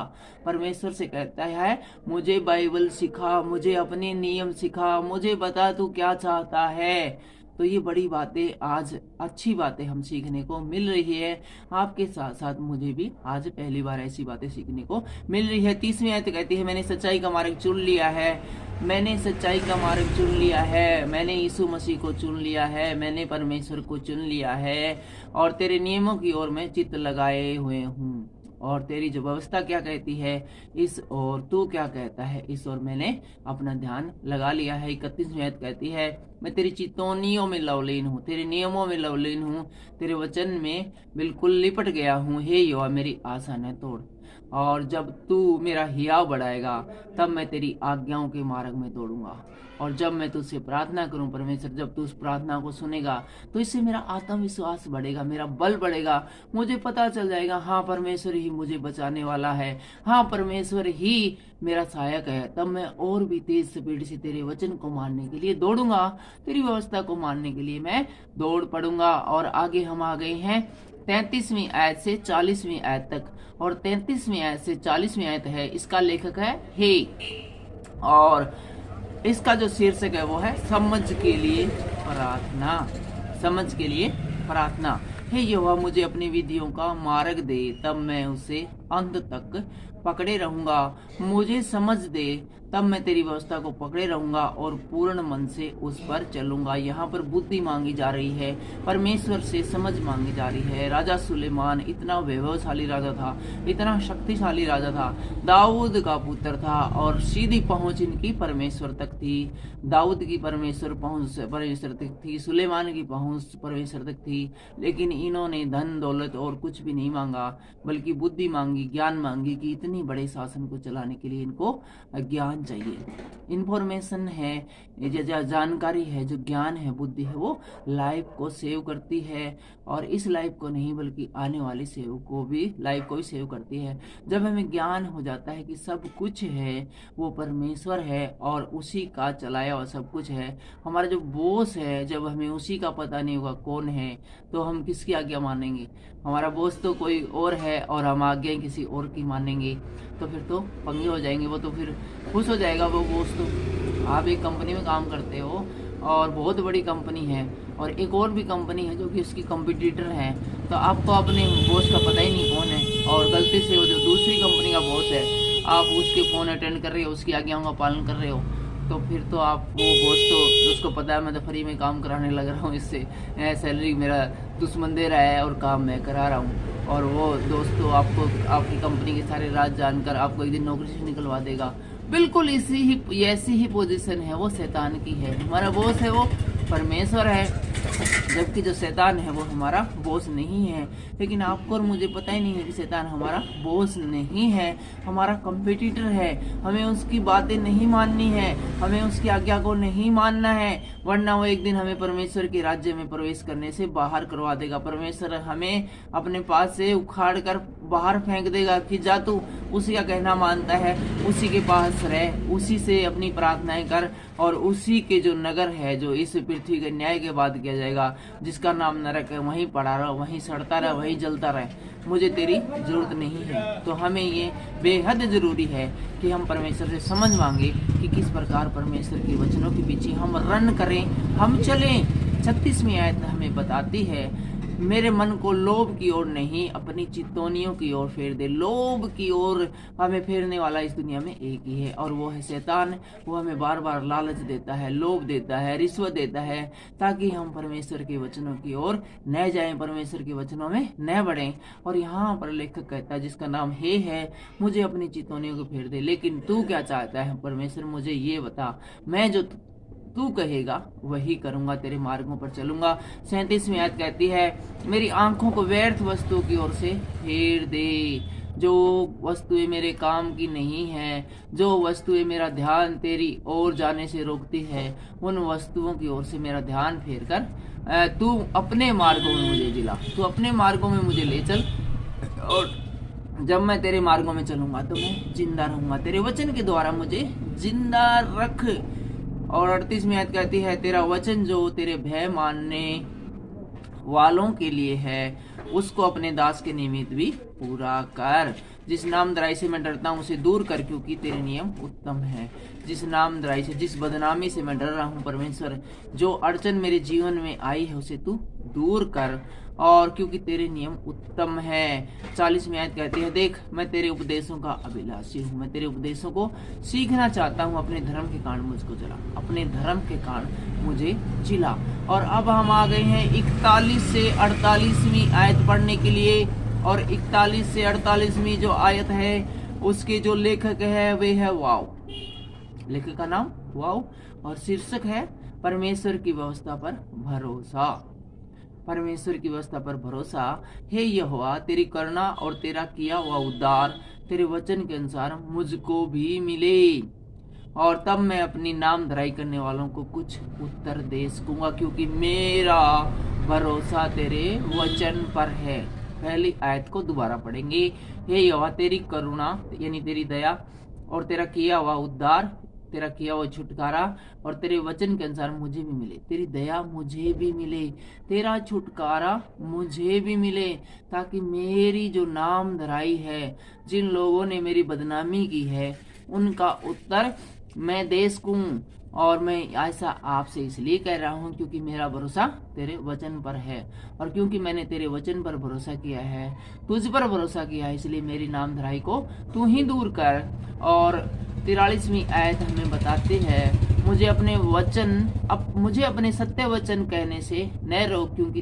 परमेश्वर से कहता है, मुझे बाइबल सिखा, मुझे अपने नियम सिखा, मुझे बता तू क्या चाहता है। तो ये बड़ी बातें, आज अच्छी बातें हम सीखने को मिल रही है। आपके साथ साथ मुझे भी आज पहली बार ऐसी बातें सीखने को मिल रही है। 30वीं आयत कहती है, मैंने सच्चाई का मार्ग चुन लिया है, मैंने सच्चाई का मार्ग चुन लिया है, मैंने यीशु मसीह को चुन लिया है, मैंने परमेश्वर को चुन लिया है, और तेरे नियमों की ओर मैं चित्त लगाए हुए हूँ। और तेरी जो व्यवस्था क्या कहती है इस और, तू क्या कहता है इस और मैंने अपना ध्यान लगा लिया है। 31वीं आयत कहती है, मैं तेरी चितौनियों में लवलीन हूँ, तेरे नियमों में लवलीन हूँ, तेरे वचन में बिल्कुल लिपट गया हूँ। हे यहोवा, मेरी आशा न तोड़, और जब तू मेरा हियाव बढ़ाएगा तब मैं तेरी आज्ञाओं के मार्ग में दौड़ूंगा। और जब मैं तुझसे प्रार्थना करूं परमेश्वर, जब तू उस प्रार्थना को सुनेगा तो इससे मेरा आत्मविश्वास बढ़ेगा, मेरा बल बढ़ेगा, मुझे पता चल जाएगा हाँ परमेश्वर ही मुझे बचाने वाला है, हाँ परमेश्वर ही मेरा सहायक है। तब मैं और भी तेज स्पीड से तेरे वचन को मानने के लिए दौड़ूंगा, तेरी व्यवस्था को मानने के लिए मैं दौड़ पड़ूंगा। और आगे हम आ गए हैं 33वीं आयत से 40वीं आयत तक, और 33वीं आयत से 40वीं आयत है, इसका लेखक है हे, और इसका जो शीर्षक है वो है समझ के लिए प्रार्थना। समझ के लिए प्रार्थना। हे यहोवा, मुझे अपनी विधियों का मार्ग दे, तब मैं उसे अंत तक पकड़े रहूंगा। मुझे समझ दे, तब मैं तेरी व्यवस्था को पकड़े रहूंगा और पूर्ण मन से उस पर चलूंगा। यहाँ पर बुद्धि मांगी जा रही है, परमेश्वर से समझ मांगी जा रही है। राजा सुलेमान इतना वैभवशाली राजा था, इतना शक्तिशाली राजा था, दाऊद का पुत्र था, और सीधी पहुंच इनकी परमेश्वर तक थी। दाऊद की परमेश्वर तक थी, सुलेमान की पहुंच परमेश्वर तक थी, लेकिन इन्होंने धन दौलत और कुछ भी नहीं मांगा, बल्कि बुद्धि मांगी, ज्ञान मांगी कि इतनी बड़े शासन को चलाने के लिए इनको ज्ञान चाहिए। इंफॉर्मेशन है, जानकारी है, जो ज्ञान है, बुद्धि है, वो लाइफ को सेव करती है, और इस लाइफ को नहीं बल्कि आने वाली सेव को भी, लाइफ को भी सेव करती है। जब हमें ज्ञान हो जाता है कि सब कुछ है वो परमेश्वर है और उसी का चलाया और सब कुछ है, हमारा जो बॉस है, जब हमें उसी का पता नहीं होगा कौन है, तो हम किसकी आज्ञा मानेंगे? हमारा बॉस तो कोई और है और हम आज्ञा किसी और की मानेंगे, तो फिर तो पंगे हो जाएंगे। वो तो फिर खुश हो जाएगा वो बॉस। तो आप एक कंपनी में काम करते हो और बहुत बड़ी कंपनी है, और एक और भी कंपनी है जो कि उसकी कंपटीटर है। तो आपको अपने बॉस का पता ही नहीं कौन है, और गलती से वो जो दूसरी कंपनी का बॉस है आप उसके फ़ोन अटेंड कर रहे हो, उसकी आज्ञाओं का पालन कर रहे हो, तो फिर तो आप वो बॉस तो उसको पता है मैं तो फ्री में काम कराने लग रहा हूँ, इससे सैलरी मेरा दुश्मन दे रहा है और काम मैं करा रहा हूँ, और वो दोस्त तो आपको आपकी कंपनी के सारे राज जानकर आपको एक दिन नौकरी से निकलवा देगा। बिल्कुल ऐसी ही पोजीशन है वो शैतान की है। हमारा बॉस है वो परमेश्वर है, जबकि जो शैतान है वो हमारा बॉस नहीं है। लेकिन आपको और मुझे पता ही नहीं है कि शैतान हमारा बॉस नहीं है, हमारा कंपटीटर है। हमें उसकी बातें नहीं माननी है, हमें उसकी आज्ञा को नहीं मानना है, वरना वो एक दिन हमें परमेश्वर के राज्य में प्रवेश करने से बाहर करवा देगा। परमेश्वर हमें अपने पास से उखाड़ कर बाहर फेंक देगा कि जा तू उसी का कहना मानता है, उसी के पास रह, उसी से अपनी प्रार्थनाएं कर, और उसी के जो नगर है जो इस पृथ्वी के न्याय के बाद किया जाएगा, जिसका नाम नरक है, वहीं पड़ा रहा, वहीं सड़ता रहा, वहीं जलता रहे। मुझे तेरी जरूरत नहीं है। तो हमें ये बेहद जरूरी है कि हम परमेश्वर से समझ मांगे कि किस प्रकार परमेश्वर के वचनों के पीछे हम रन करें, हम चलें। 36वीं आयत हमें बताती है, मेरे मन को लोभ की ओर नहीं अपनी चितौनियों की ओर फेर दे। लोभ की ओर हमें फेरने वाला इस दुनिया में एक ही है, और वो है शैतान। वो हमें बार बार लालच देता है, लोभ देता है, रिश्वत देता है, ताकि हम परमेश्वर के वचनों की ओर न जाएं, परमेश्वर के वचनों में न बढ़ें। और यहाँ पर लेखक कहता है, जिसका नाम हे है, मुझे अपनी चितौनियों को फेर दे। लेकिन तू क्या चाहता है परमेश्वर, मुझे ये बता। मैं जो तू कहेगा वही करूंगा, तेरे मार्गों पर चलूंगा। 37वीं आयत कहती है, मेरी आंखों को व्यर्थ वस्तुओं की ओर से फेर दे। जो वस्तुएं मेरे काम की नहीं है, जो वस्तुएं मेरा ध्यान तेरी ओर जाने से रोकती है, उन वस्तुओं की ओर से मेरा ध्यान फेर कर तू अपने मार्गों में मुझे जिला, तू अपने मार्गों में मुझे ले चल। और जब मैं तेरे मार्गों में चलूंगा तो मैं जिंदा रहूंगा, तेरे वचन के द्वारा मुझे जिंदा रख। और 38वीं आयत कहती है, तेरा वचन जो तेरे भय मानने वालों के लिए है, उसको अपने दास के निमित्त भी पूरा कर। जिस नामधराई से मैं डरता हूँ उसे दूर कर, क्योंकि तेरे नियम उत्तम है। जिस नामधराई से, जिस बदनामी से मैं डर रहा हूँ परमेश्वर, जो अड़चन मेरे जीवन में आई है उसे तू दूर कर, और क्योंकि तेरे नियम उत्तम है। 40वीं आयत कहती है, देख मैं तेरे उपदेशों का अभिलाषी हूँ, मैं तेरे उपदेशों को सीखना चाहता हूँ। अपने धर्म के कारण मुझको जला, अपने धर्म के कारण मुझे जिला। और अब हम आ गए हैं 41 से 48वीं आयत पढ़ने के लिए, और 41 से 48वीं जो आयत है उसके जो लेखक है वे है वाव। लेखक का नाम वाव, और शीर्षक है परमेश्वर की व्यवस्था पर भरोसा। परमेश्वर की व्यवस्था पर भरोसा। हे यहोवा, तेरी करुणा और तेरा किया हुआ उद्धार तेरे वचन के अनुसार मुझको भी मिले, और तब मैं अपनी नाम धराई करने वालों को कुछ उत्तर दे सकूंगा, क्योंकि मेरा भरोसा तेरे वचन पर है। पहली आयत को दोबारा पढ़ेंगे। हे यहोवा, तेरी करुणा यानी तेरी दया और तेरा किया हुआ उद्धार, तेरा किया हुआ छुटकारा और तेरे वचन के अनुसार मुझे भी मिले। तेरी दया मुझे भी मिले, तेरा छुटकारा मुझे भी मिले, ताकि मेरी जो नाम धराई है, जिन लोगों ने मेरी बदनामी की है, उनका उत्तर मैं दे सकूं। और मैं ऐसा आपसे इसलिए कह रहा हूं क्योंकि मेरा भरोसा तेरे वचन पर है, और क्योंकि मैंने तेरे वचन पर भरोसा किया है, तुझ पर भरोसा किया है, इसलिए मेरी नाम धराई को तू ही दूर कर। और 43वीं आयत हमें बताती है, मुझे अपने सत्य वचन कहने से न रोक, क्योंकि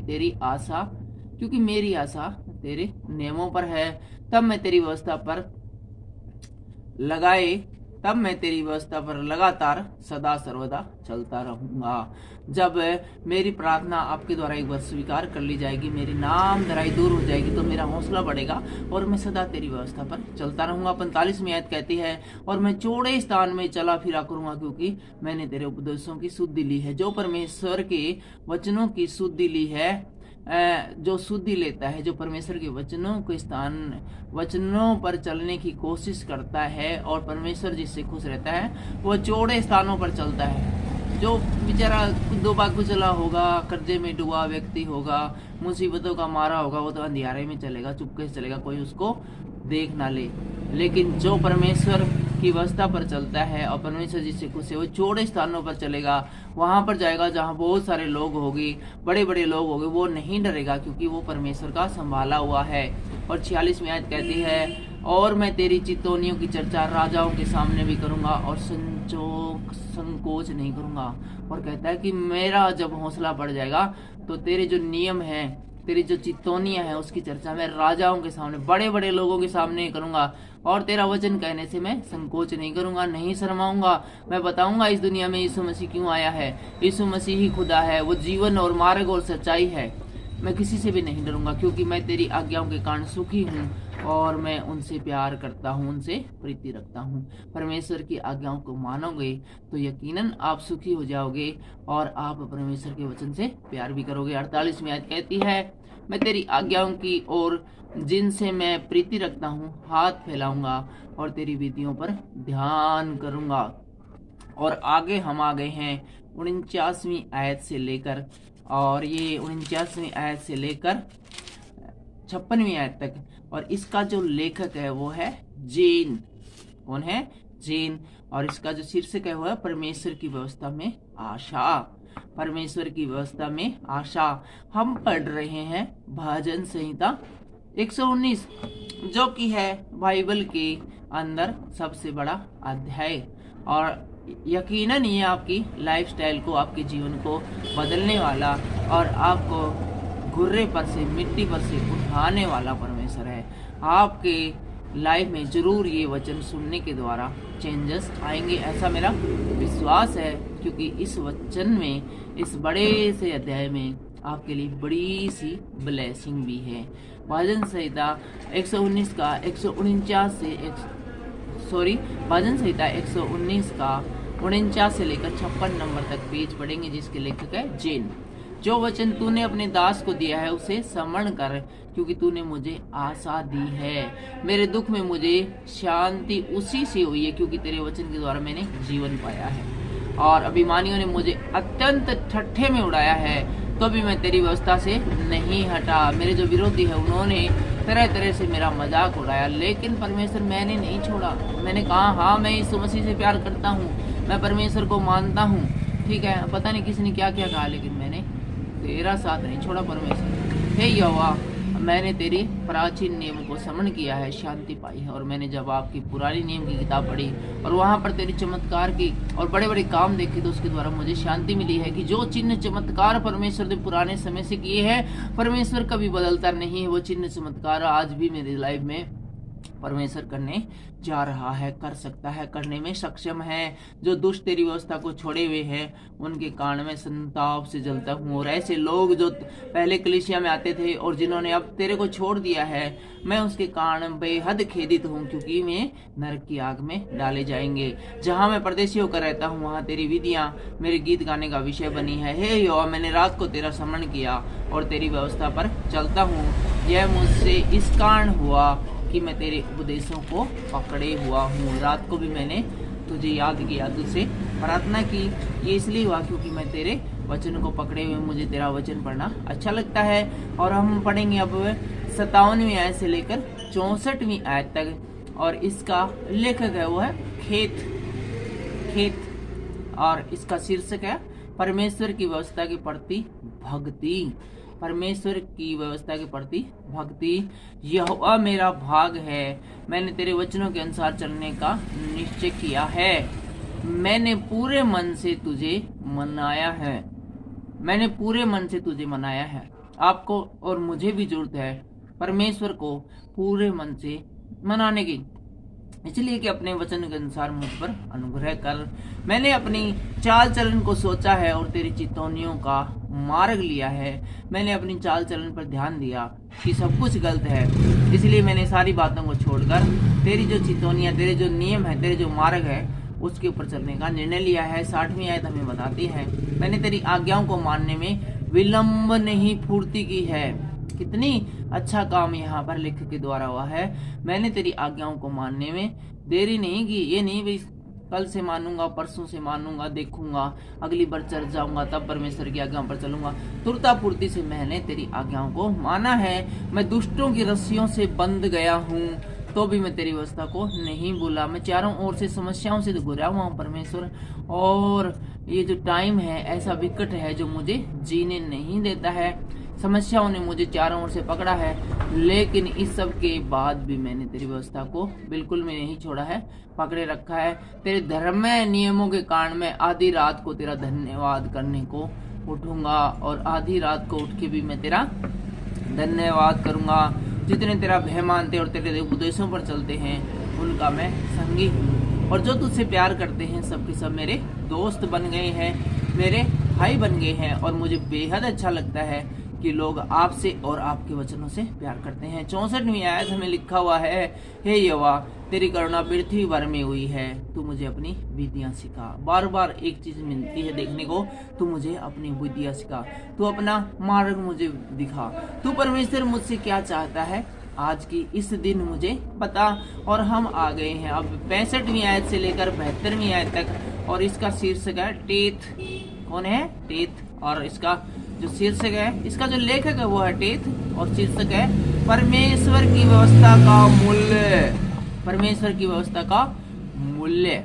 मेरी आशा तेरे नियमों पर है। तब मैं तेरी व्यवस्था पर लगातार सदा सर्वदा चलता रहूंगा। जब मेरी प्रार्थना आपके द्वारा एक बार स्वीकार कर ली जाएगी, मेरी नाम धराई दूर हो जाएगी, तो मेरा हौसला बढ़ेगा और मैं सदा तेरी व्यवस्था पर चलता रहूंगा। 45वीं आयत कहती है, और मैं चौड़े स्थान में चला फिरा करूंगा, क्योंकि मैंने तेरे उपदेशों की शुद्धि ली है। जो परमेश्वर के वचनों की शुद्धि ली है, जो शुद्धि लेता है, जो परमेश्वर के वचनों पर चलने की कोशिश करता है और परमेश्वर जिससे खुश रहता है, वो चौड़े स्थानों पर चलता है। जो बेचारा दो बाग कुचला होगा, कर्जे में डूबा व्यक्ति होगा, मुसीबतों का मारा होगा, वो तो अंधियारे में चलेगा, चुपके से चलेगा, कोई उसको देख ना ले। लेकिन जो परमेश्वर की व्यवस्था पर चलता है और परमेश्वर जिससे खुश है वो चौड़े स्थानों पर चलेगा, वहां पर जाएगा जहां बहुत सारे लोग होंगे, बड़े बड़े लोग होंगे, वो नहीं डरेगा क्योंकि वो परमेश्वर का संभाला हुआ है। और 46वीं आयत कहती है, और मैं तेरी चितौनियों की चर्चा राजाओं के सामने भी करूंगा और संकोच नहीं करूंगा। और कहता है कि मेरा जब हौसला बढ़ जाएगा तो तेरे जो नियम है, तेरी जो चितौनियां हैं उसकी चर्चा मैं राजाओं के सामने, बड़े बड़े लोगों के सामने करूंगा। और तेरा वचन कहने से मैं संकोच नहीं करूंगा, नहीं शर्माऊंगा। मैं बताऊंगा इस दुनिया में यीशु मसीह क्यों आया है। यीशु मसीह ही खुदा है, वो जीवन और मार्ग और सच्चाई है। मैं किसी से भी नहीं डरूंगा क्योंकि मैं तेरी आज्ञाओं के कारण सुखी हूँ और मैं उनसे प्यार करता हूँ, उनसे प्रीति रखता हूँ। परमेश्वर की आज्ञाओं को मानोगे तो यकीनन आप सुखी हो जाओगे और आप परमेश्वर के वचन से प्यार भी करोगे। 48वीं आयत कहती है, मैं तेरी आज्ञाओं की ओर जिनसे मैं प्रीति रखता हूँ हाथ फैलाऊंगा और तेरी विधियों पर ध्यान करूंगा। और आगे हम आ गए हैं 49वीं आयत से लेकर, और ये 49वीं आयत से लेकर 56वीं आयत तक। और इसका जो लेखक है वो है जेन। कौन है? जेन। और इसका जो शीर्षक है वो है परमेश्वर की व्यवस्था में आशा। परमेश्वर की व्यवस्था में आशा। हम पढ़ रहे हैं भजन संहिता 119, जो कि है बाइबल के अंदर सबसे बड़ा अध्याय। और यकीनन ये आपकी लाइफस्टाइल को, आपके जीवन को बदलने वाला और आपको घुर्रे पर से, मिट्टी पर से उठाने वाला परमेश्वर है। आपके लाइफ में जरूर ये वचन सुनने के द्वारा चेंजेस आएंगे, ऐसा मेरा विश्वास है। क्योंकि इस वचन में, इस बड़े से अध्याय में आपके लिए बड़ी सी ब्लेसिंग भी है। भजन संहिता 119 का 149 से भजन संहिता 119 का 49 से लेकर 56 नंबर तक पेज पढ़ेंगे, जिसके लेखक है जेन। जो वचन तूने अपने दास को दिया है उसे स्मरण कर, क्योंकि तूने मुझे आशा दी है। मेरे दुख में मुझे शांति उसी से हुई है, क्योंकि तेरे वचन के द्वारा मैंने जीवन पाया है। और अभिमानियों ने मुझे अत्यंत ठट्ठे में उड़ाया है, तो भी मैं तेरी व्यवस्था से नहीं हटा। मेरे जो विरोधी है उन्होंने तरह तरह से मेरा मजाक उड़ाया, लेकिन परमेश्वर मैंने नहीं छोड़ा। मैंने कहा हाँ, मैं यीशु मसीह से प्यार करता हूँ, मैं परमेश्वर को मानता हूँ। ठीक है, पता नहीं किसने क्या क्या कहा, लेकिन मैंने तेरा साथ नहीं छोड़ा। परमेश्वर हे यहोवा, मैंने तेरी प्राचीन नियम को स्मरण किया है, शांति पाई है। और मैंने जब आपकी पुरानी नियम की किताब पढ़ी और वहां पर तेरी चमत्कार की और बड़े बड़े काम देखे, तो उसके द्वारा मुझे शांति मिली है कि जो चिन्ह चमत्कार परमेश्वर ने पुराने समय से किए हैं, परमेश्वर कभी बदलता नहीं है। वो चिन्ह चमत्कार आज भी मेरी लाइफ में परमेश्वर करने जा रहा है, कर सकता है, करने में सक्षम है। जो दुष्ट तेरी व्यवस्था को छोड़े हुए हैं उनके कारण मैं संताप से जलता हूँ। और ऐसे लोग जो पहले कलीसिया में आते थे और जिन्होंने अब तेरे को छोड़ दिया है, मैं उसके कारण बेहद खेदित हूँ, क्योंकि वे नरक की आग में डाले जाएंगे। जहाँ मैं परदेशी होकर रहता हूँ वहाँ तेरी विधियाँ मेरे गीत गाने का विषय बनी है। हे यहोवा, मैंने रात को तेरा स्मरण किया और तेरी व्यवस्था पर चलता हूँ। यह मुझसे इस कारण हुआ कि मैं तेरे उपदेशों को पकड़े हुआ हूँ। रात को भी मैंने तुझे याद किया, तुझसे प्रार्थना की। ये इसलिए हुआ क्योंकि मैं तेरे वचन को पकड़े हुए, मुझे तेरा वचन पढ़ना अच्छा लगता है। और हम पढ़ेंगे अब 57वीं आयत से लेकर 64वीं आयत तक। और इसका लेखक है वो है खेत। और इसका शीर्षक है परमेश्वर की व्यवस्था के प्रति भक्ति। परमेश्वर की व्यवस्था के प्रति भक्ति। यहोवा मेरा भाग है, मैंने तेरे वचनों के अनुसार चलने का निश्चय किया है। मैंने पूरे मन से तुझे मनाया है। मैंने पूरे मन से तुझे मनाया है। आपको और मुझे भी जरूरत है परमेश्वर को पूरे मन से मनाने की, इसलिए कि अपने वचन के अनुसार मुझ पर अनुग्रह कर। मैंने अपनी चाल चलन को सोचा है और तेरी चितौनियों का मार्ग लिया है। मैंने अपनी चाल चलन पर ध्यान दिया कि सब कुछ गलत है, इसलिए मैंने सारी बातों को छोड़कर तेरी जो चितौनियां, तेरे जो नियम है, तेरे जो मार्ग है, उसके ऊपर चलने का निर्णय लिया है। 60वीं आयत हमें बताती है, मैंने तेरी आज्ञाओं को मानने में विलंब नहीं फुर्ती की है। कितनी अच्छा काम यहाँ पर लेखक के द्वारा हुआ है। मैंने तेरी आज्ञाओं को मानने में देरी नहीं की। ये नहीं भाई कल से मानूंगा, परसों से मानूंगा, देखूंगा, अगली बार चढ़ जाऊंगा तब परमेश्वर की आज्ञाओं पर चलूंगा। तुरता फुर्ती से मैंने तेरी आज्ञाओं को माना है। मैं दुष्टों की रस्सियों से बंध गया हूँ, तो भी मैं तेरी व्यवस्था को नहीं भूला। मैं चारों ओर से समस्याओं से तो घिरा हुआ हूँ परमेश्वर, और ये जो टाइम है ऐसा विकट है जो मुझे जीने नहीं देता है। समस्याओं ने मुझे चारों ओर से पकड़ा है, लेकिन इस सब के बाद भी मैंने तेरी व्यवस्था को बिल्कुल भी नहीं छोड़ा है, पकड़े रखा है। तेरे धर्ममय नियमों के कारण मैं आधी रात को तेरा धन्यवाद करने को उठूंगा, और आधी रात को उठ के भी मैं तेरा धन्यवाद करूंगा। जितने तेरा भय मानते और तेरे उपदेशों पर चलते हैं उनका मैं संगी हूँ, और जो तुझसे प्यार करते हैं सबके सब मेरे दोस्त बन गए हैं, मेरे भाई बन गए हैं। और मुझे बेहद अच्छा लगता है कि लोग आपसे और आपके वचनों से प्यार करते हैं। 64वीं आयत हमें लिखा हुआ है, हे यहोवा तेरी करुणा पृथ्वी भर में हुई है, तू मुझे अपनी विधियां सिखा। बार बार एक चीज मिलती है देखने को, तू मुझे अपनी विधियां सिखा, तू अपना मार्ग मुझे दिखा। तू परमेश्वर मुझसे क्या चाहता है आज की इस दिन मुझे पता। और हम आ गए हैं अब 65वीं आयत से लेकर 72वीं आयत तक, और इसका शीर्षक है टेथ। कौन है? टेथ। और इसका जो शीर्षक है, इसका जो लेखक है वो है टेथ, और शीर्षक है परमेश्वर की व्यवस्था का मूल्य। परमेश्वर की व्यवस्था का मूल्य।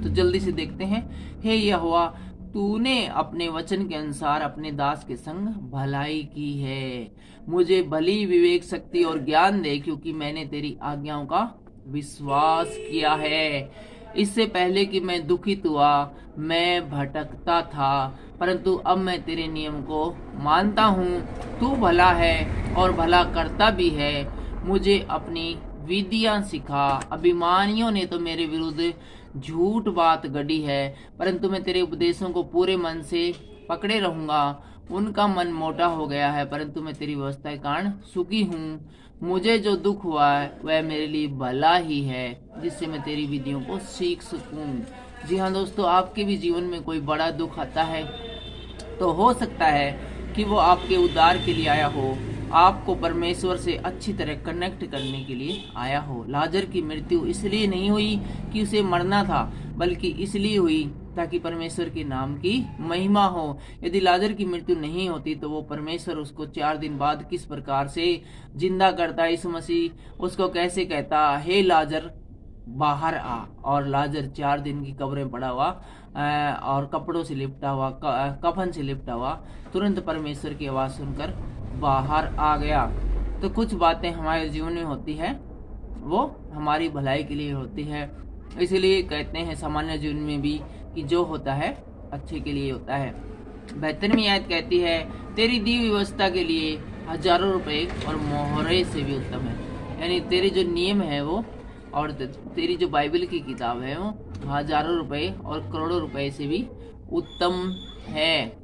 तो जल्दी से देखते हैं। हे यहोवा तूने अपने वचन के अनुसार अपने दास के संग भलाई की है। मुझे भली विवेक शक्ति और ज्ञान दे, क्योंकि मैंने तेरी आज्ञाओं का विश्वास किया है। इससे पहले कि मैं दुखित हुआ मैं भटकता था, परंतु अब मैं तेरे नियम को मानता हूँ। तू भला है और भला करता भी है। मुझे अपनी विधियां सिखा। अभिमानियों ने तो मेरे विरुद्ध झूठ बात गढ़ी है, परंतु मैं तेरे उपदेशों को पूरे मन से पकड़े रहूंगा। उनका मन मोटा हो गया है, परंतु मैं तेरी व्यवस्था के कारण सुखी हूँ। मुझे जो दुख हुआ है वह मेरे लिए भला ही है, जिससे मैं तेरी विधियों को सीख सकूं। जी हाँ दोस्तों, आपके भी जीवन में कोई बड़ा दुख आता है तो हो सकता है कि वो आपके उद्धार के लिए आया हो, आपको परमेश्वर से अच्छी तरह कनेक्ट करने के लिए आया हो। लाजर की मृत्यु इसलिए नहीं हुई कि उसे मरना था, बल्कि इसलिए हुई ताकि परमेश्वर के नाम की महिमा हो। यदि लाजर की मृत्यु नहीं होती तो वो परमेश्वर उसको 4 दिन बाद किस प्रकार से जिंदा करता। यीशु मसीह उसको कैसे कहता, हे लाजर बाहर आ, और लाजर 4 दिन की कब्र में पड़ा हुआ और कपड़ों से लिपटा हुआ, कफन से लिपटा हुआ, तुरंत परमेश्वर की आवाज सुनकर बाहर आ गया। तो कुछ बातें हमारे जीवन में होती है वो हमारी भलाई के लिए होती है। इसलिए कहते हैं सामान्य जीवन में भी कि जो होता है अच्छे के लिए होता है। 72वीं आयत कहती है, तेरी दी व्यवस्था के लिए हजारों रुपए और मोहरे से भी उत्तम है। यानी तेरे जो नियम है वो, और तेरी जो बाइबल की किताब है वो हजारों रुपए और करोड़ों रुपए से भी उत्तम है।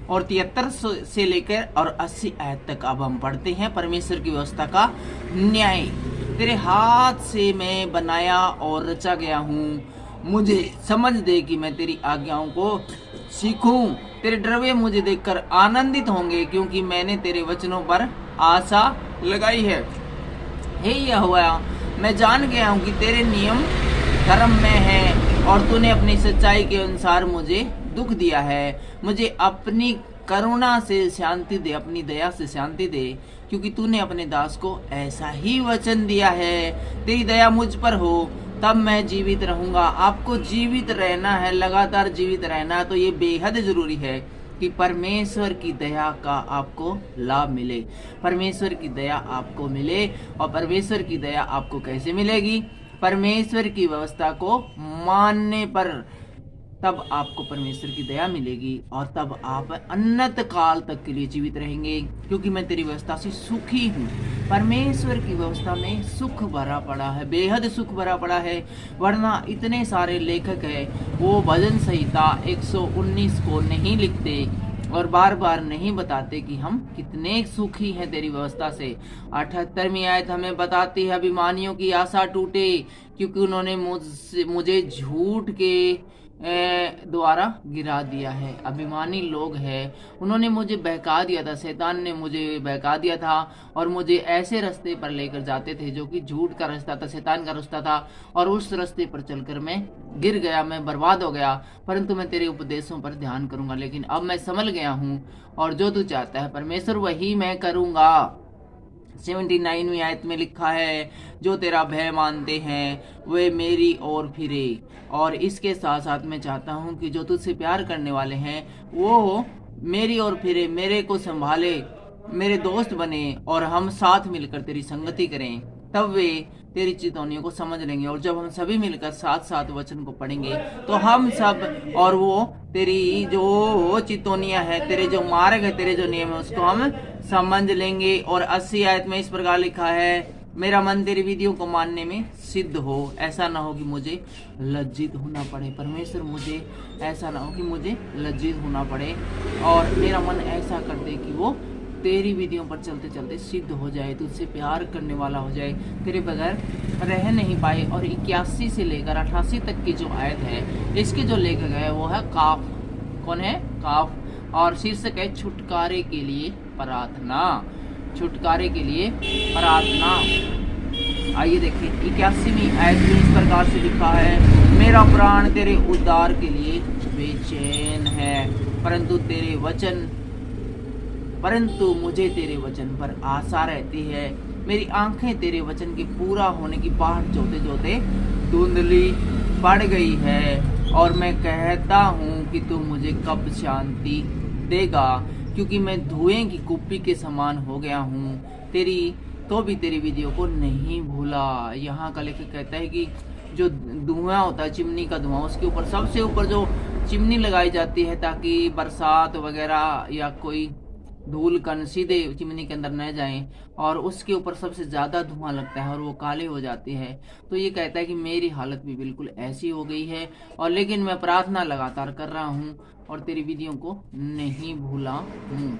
और 73 से लेकर और 80 आयत तक अब हम पढ़ते हैं परमेश्वर की व्यवस्था का न्याय। तेरे हाथ से मैं बनाया और रचा गया हूँ, मुझे समझ दे कि मैं तेरी आज्ञाओं को सीखूं। तेरे डरवे मुझे देखकर आनंदित होंगे, क्योंकि मैंने तेरे वचनों पर आशा लगाई है। हे यहोवा मैं जान गया हूँ कि तेरे नियम धर्म में है, और तूने अपनी सच्चाई के अनुसार मुझे दुख दिया है। मुझे अपनी करुणा से शांति दे, अपनी दया से शांति दे, क्योंकि तूने अपने दास को ऐसा ही वचन दिया है। तेरी दया मुझ पर हो तब मैं जीवित रहूंगा। आपको जीवित रहना है, लगातार जीवित रहना, तो ये बेहद जरूरी है कि परमेश्वर की दया का आपको लाभ मिले, परमेश्वर की दया आपको मिले। और परमेश्वर की दया आपको कैसे मिलेगी? परमेश्वर की व्यवस्था को मानने पर, तब आपको परमेश्वर की दया मिलेगी, और तब आप अनंत काल तक के लिए जीवित रहेंगे, क्योंकि मैं तेरी व्यवस्था से सुखी हूँ। परमेश्वर की व्यवस्था में सुख भरा पड़ा है, बेहद सुख भरा पड़ा है। वरना इतने सारे लेखक हैं वो भजन संहिता 119 को नहीं लिखते और बार बार नहीं बताते कि हम कितने सुखी हैं तेरी व्यवस्था से। 78वीं आयत हमें बताती है, अभिमानियों की आशा टूटे, क्योंकि उन्होंने मुझे झूठ के द्वारा गिरा दिया है। अभिमानी लोग हैं, उन्होंने मुझे बहका दिया था, शैतान ने मुझे बहका दिया था, और मुझे ऐसे रास्ते पर लेकर जाते थे जो कि झूठ का रास्ता था, शैतान का रास्ता था, और उस रास्ते पर चलकर मैं गिर गया, मैं बर्बाद हो गया। परंतु मैं तेरे उपदेशों पर ध्यान करूंगा, लेकिन अब मैं संभल गया हूँ, और जो तू चाहता है परमेश्वर वही मैं करूंगा। 79वीं आयत में लिखा है, जो तेरा भय मानते हैं वे मेरी ओर फिरे। और इसके साथ साथ मैं चाहता हूँ कि जो तुझसे प्यार करने वाले हैं वो मेरी ओर फिरे, मेरे को संभाले, मेरे दोस्त बने और हम साथ मिलकर तेरी संगति करें, तब वे तेरी चितौनियों को समझ लेंगे। और जब हम सभी मिलकर साथ साथ वचन को पढ़ेंगे तो हम सब और वो तेरी जो चितौनियां है, तेरे जो मार्ग है, तेरे जो नियम है, उसको हम समझ लेंगे। और 80 आयत में इस प्रकार लिखा है, मेरा मन तेरी विधियों को मानने में सिद्ध हो, ऐसा ना हो कि मुझे लज्जित होना पड़े। परमेश्वर, मुझे ऐसा ना हो कि मुझे लज्जित होना पड़े, और मेरा मन ऐसा कर दे कि वो तेरी विधियों पर चलते चलते सिद्ध हो जाए, तुझसे प्यार करने वाला हो जाए, तेरे बगैर रह नहीं पाए। और 81 से लेकर 88 तक की जो आयत है, इसके जो लेखक है वो है काफ। कौन है? काफ। और शीर्षक है छुटकारे के लिए प्रार्थना। छुटकारे के लिए प्रार्थना। आइए देखिए 81वीं आयत में इस प्रकार से लिखा है, मेरा प्राण तेरे उद्धार के लिए बेचैन है, परंतु मुझे तेरे वचन पर आशा रहती है। मेरी आंखें तेरे वचन के पूरा होने की बाट जोते जोते धुंधली पड़ गई है, और मैं कहता हूँ कि तू मुझे कब शांति देगा, क्योंकि मैं धुएं की कुप्पी के समान हो गया हूँ, तेरी विधियों को नहीं भूला। यहाँ का लेखक कहता है कि जो धुआं होता है, चिमनी का धुआं, उसके ऊपर सबसे ऊपर जो चिमनी लगाई जाती है ताकि बरसात वगैरह या कोई धूल कण सीधे चिमनी के अंदर न जाए, और उसके ऊपर सबसे ज्यादा धुआं लगता है और वो काले हो जाती है। तो ये कहता है कि मेरी हालत भी बिल्कुल ऐसी हो गई है, और लेकिन मैं प्रार्थना लगातार कर रहा हूँ और तेरी विधियों को नहीं भूला हूँ।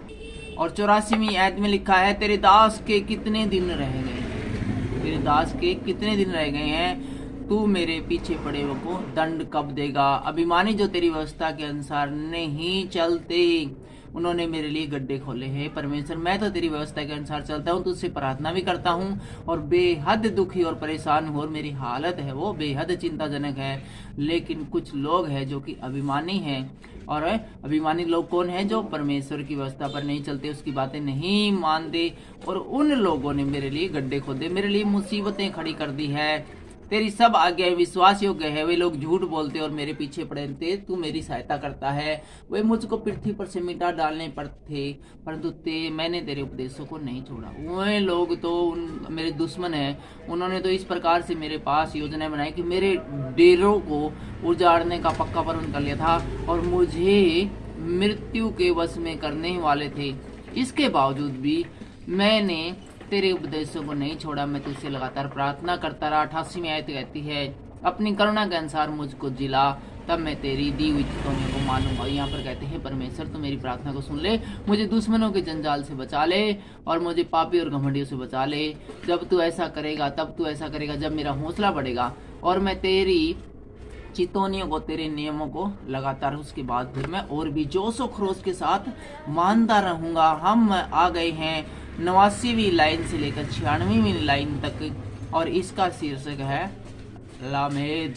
और 84वीं आयत में लिखा है, तेरे दास के कितने दिन रह गए हैं, तेरे दास के कितने दिन रह गए हैं, तू मेरे पीछे पड़े को दंड कब देगा। अभिमानी जो तेरी व्यवस्था के अनुसार नहीं चलते, उन्होंने मेरे लिए गड्ढे खोले हैं। परमेश्वर, मैं तो तेरी व्यवस्था के अनुसार चलता हूँ, तुझसे प्रार्थना भी करता हूँ, और बेहद दुखी और परेशान हूँ, और मेरी हालत है वो बेहद चिंताजनक है। लेकिन कुछ लोग हैं जो कि अभिमानी हैं, और अभिमानी लोग कौन है? जो परमेश्वर की व्यवस्था पर नहीं चलते, उसकी बातें नहीं मानते, और उन लोगों ने मेरे लिए गड्ढे खोदे, मेरे लिए मुसीबतें खड़ी कर दी है। तेरी सब आज्ञाएं विश्वास योग्य है, वे लोग झूठ बोलते और मेरे पीछे पड़े रहते, तू मेरी सहायता करता है। वे मुझको पृथ्वी पर से मिटा डालने पर थे, परंतु मैंने तेरे उपदेशों को नहीं छोड़ा। वे लोग तो मेरे दुश्मन हैं, उन्होंने तो इस प्रकार से मेरे पास योजनाएं बनाई कि मेरे डेरों को उजाड़ने का पक्का प्रण कर लिया था, और मुझे मृत्यु के वश में करने वाले थे। इसके बावजूद भी मैंने तेरे उपदेशों को नहीं छोड़ा, मैं तुझसे लगातार प्रार्थना करता रहा। 88वीं आयत कहती है, अपनी करुणा के अनुसार मुझको जिला, तब मैं तेरी दी हुई चितौनियों को मानूंगा। यहाँ पर कहते हैं, परमेश्वर तो मेरी प्रार्थना को सुन ले, मुझे दुश्मनों के जंजाल से बचा ले, और मुझे पापी और घमंडियों से बचा ले। जब तू ऐसा करेगा, तब तू ऐसा करेगा जब मेरा हौसला बढ़ेगा, और मैं तेरी चितौनियों को, तेरे नियमों को लगातार उसके बाद फिर मैं और भी जोश और खरोश के साथ मानता रहूंगा। हम आ गए हैं 89वीं लाइन से लेकर 96वीं लाइन तक, और इसका शीर्षक है लामेद,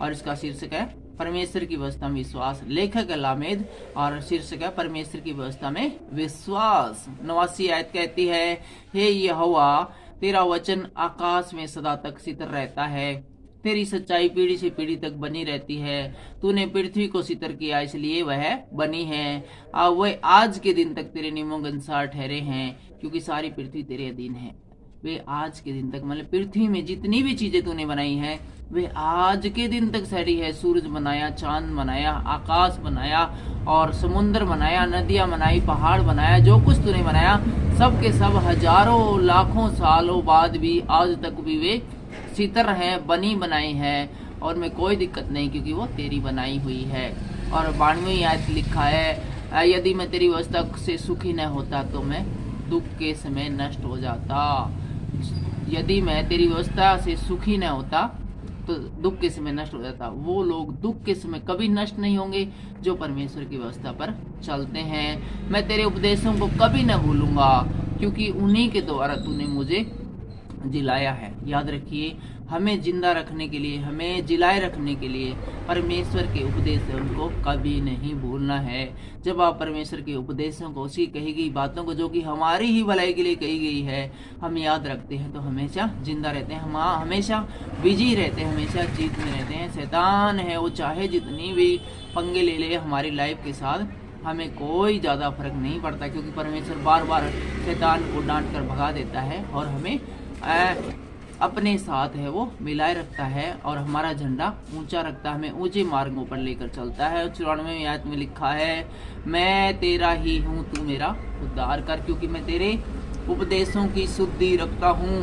और इसका शीर्षक है परमेश्वर की व्यवस्था में विश्वास। लेखक है लामेद, और शीर्षक है परमेश्वर की व्यवस्था में विश्वास। 89वीं आयत कहती है, हे यहोवा, तेरा वचन आकाश में सदा तक स्थिर रहता है, तेरी सच्चाई पीढ़ी से पीढ़ी तक बनी रहती है। तूने पृथ्वी को सितर किया, इसलिए वह बनी है, वह आज के दिन तक तेरे नियमों के अनुसार ठहरे हैं, क्योंकि सारी पृथ्वी तेरे अधीन है। वे आज के दिन तक, मतलब पृथ्वी में जितनी भी चीजें तूने बनाई है वे आज के दिन तक सड़ी है। सूरज बनाया, चांद बनाया, आकाश बनाया, और समुद्र बनाया, नदियां बनाई, पहाड़ बनाया, जो कुछ तूने बनाया सब के सब हजारों लाखों सालों बाद भी आज तक भी वे सितर हैं, बनी बनाई है, और में कोई दिक्कत नहीं, क्योंकि वो तेरी बनाई हुई है। और 92वीं आयत लिखा है, यदि मैं तेरी व्यवस्था से सुखी न होता तो मैं दुख के समय नष्ट हो जाता। यदि मैं तेरी व्यवस्था से सुखी न होता तो दुख के समय नष्ट हो जाता। वो लोग दुख के समय कभी नष्ट नहीं होंगे जो परमेश्वर की व्यवस्था पर चलते हैं। मैं तेरे उपदेशों को कभी न भूलूंगा, क्योंकि उन्हीं के द्वारा तूने मुझे जिलाया है। याद रखिए, हमें जिंदा रखने के लिए, हमें जिलाए रखने के लिए परमेश्वर के उपदेश है उनको कभी नहीं भूलना है। जब आप परमेश्वर के उपदेशों को, उसकी कही गई बातों को, जो कि हमारी ही भलाई के लिए कही गई है, हम याद रखते हैं तो हमेशा जिंदा रहते हैं, हम हमेशा विजयी रहते हैं, हमेशा जीत में रहते हैं। शैतान है वो चाहे जितनी भी पंगे ले ले हमारी लाइफ के साथ, हमें कोई ज़्यादा फर्क नहीं पड़ता, क्योंकि परमेश्वर बार बार शैतान को डांट कर भगा देता है और हमें अपने साथ है वो मिलाए रखता है और हमारा झंडा ऊंचा रखता है, हमें ऊंचे मार्गों पर लेकर चलता है। 94वें आयत में लिखा है, मैं तेरा ही हूँ, तू मेरा उद्धार कर, क्योंकि मैं तेरे उपदेशों की शुद्धि रखता हूँ।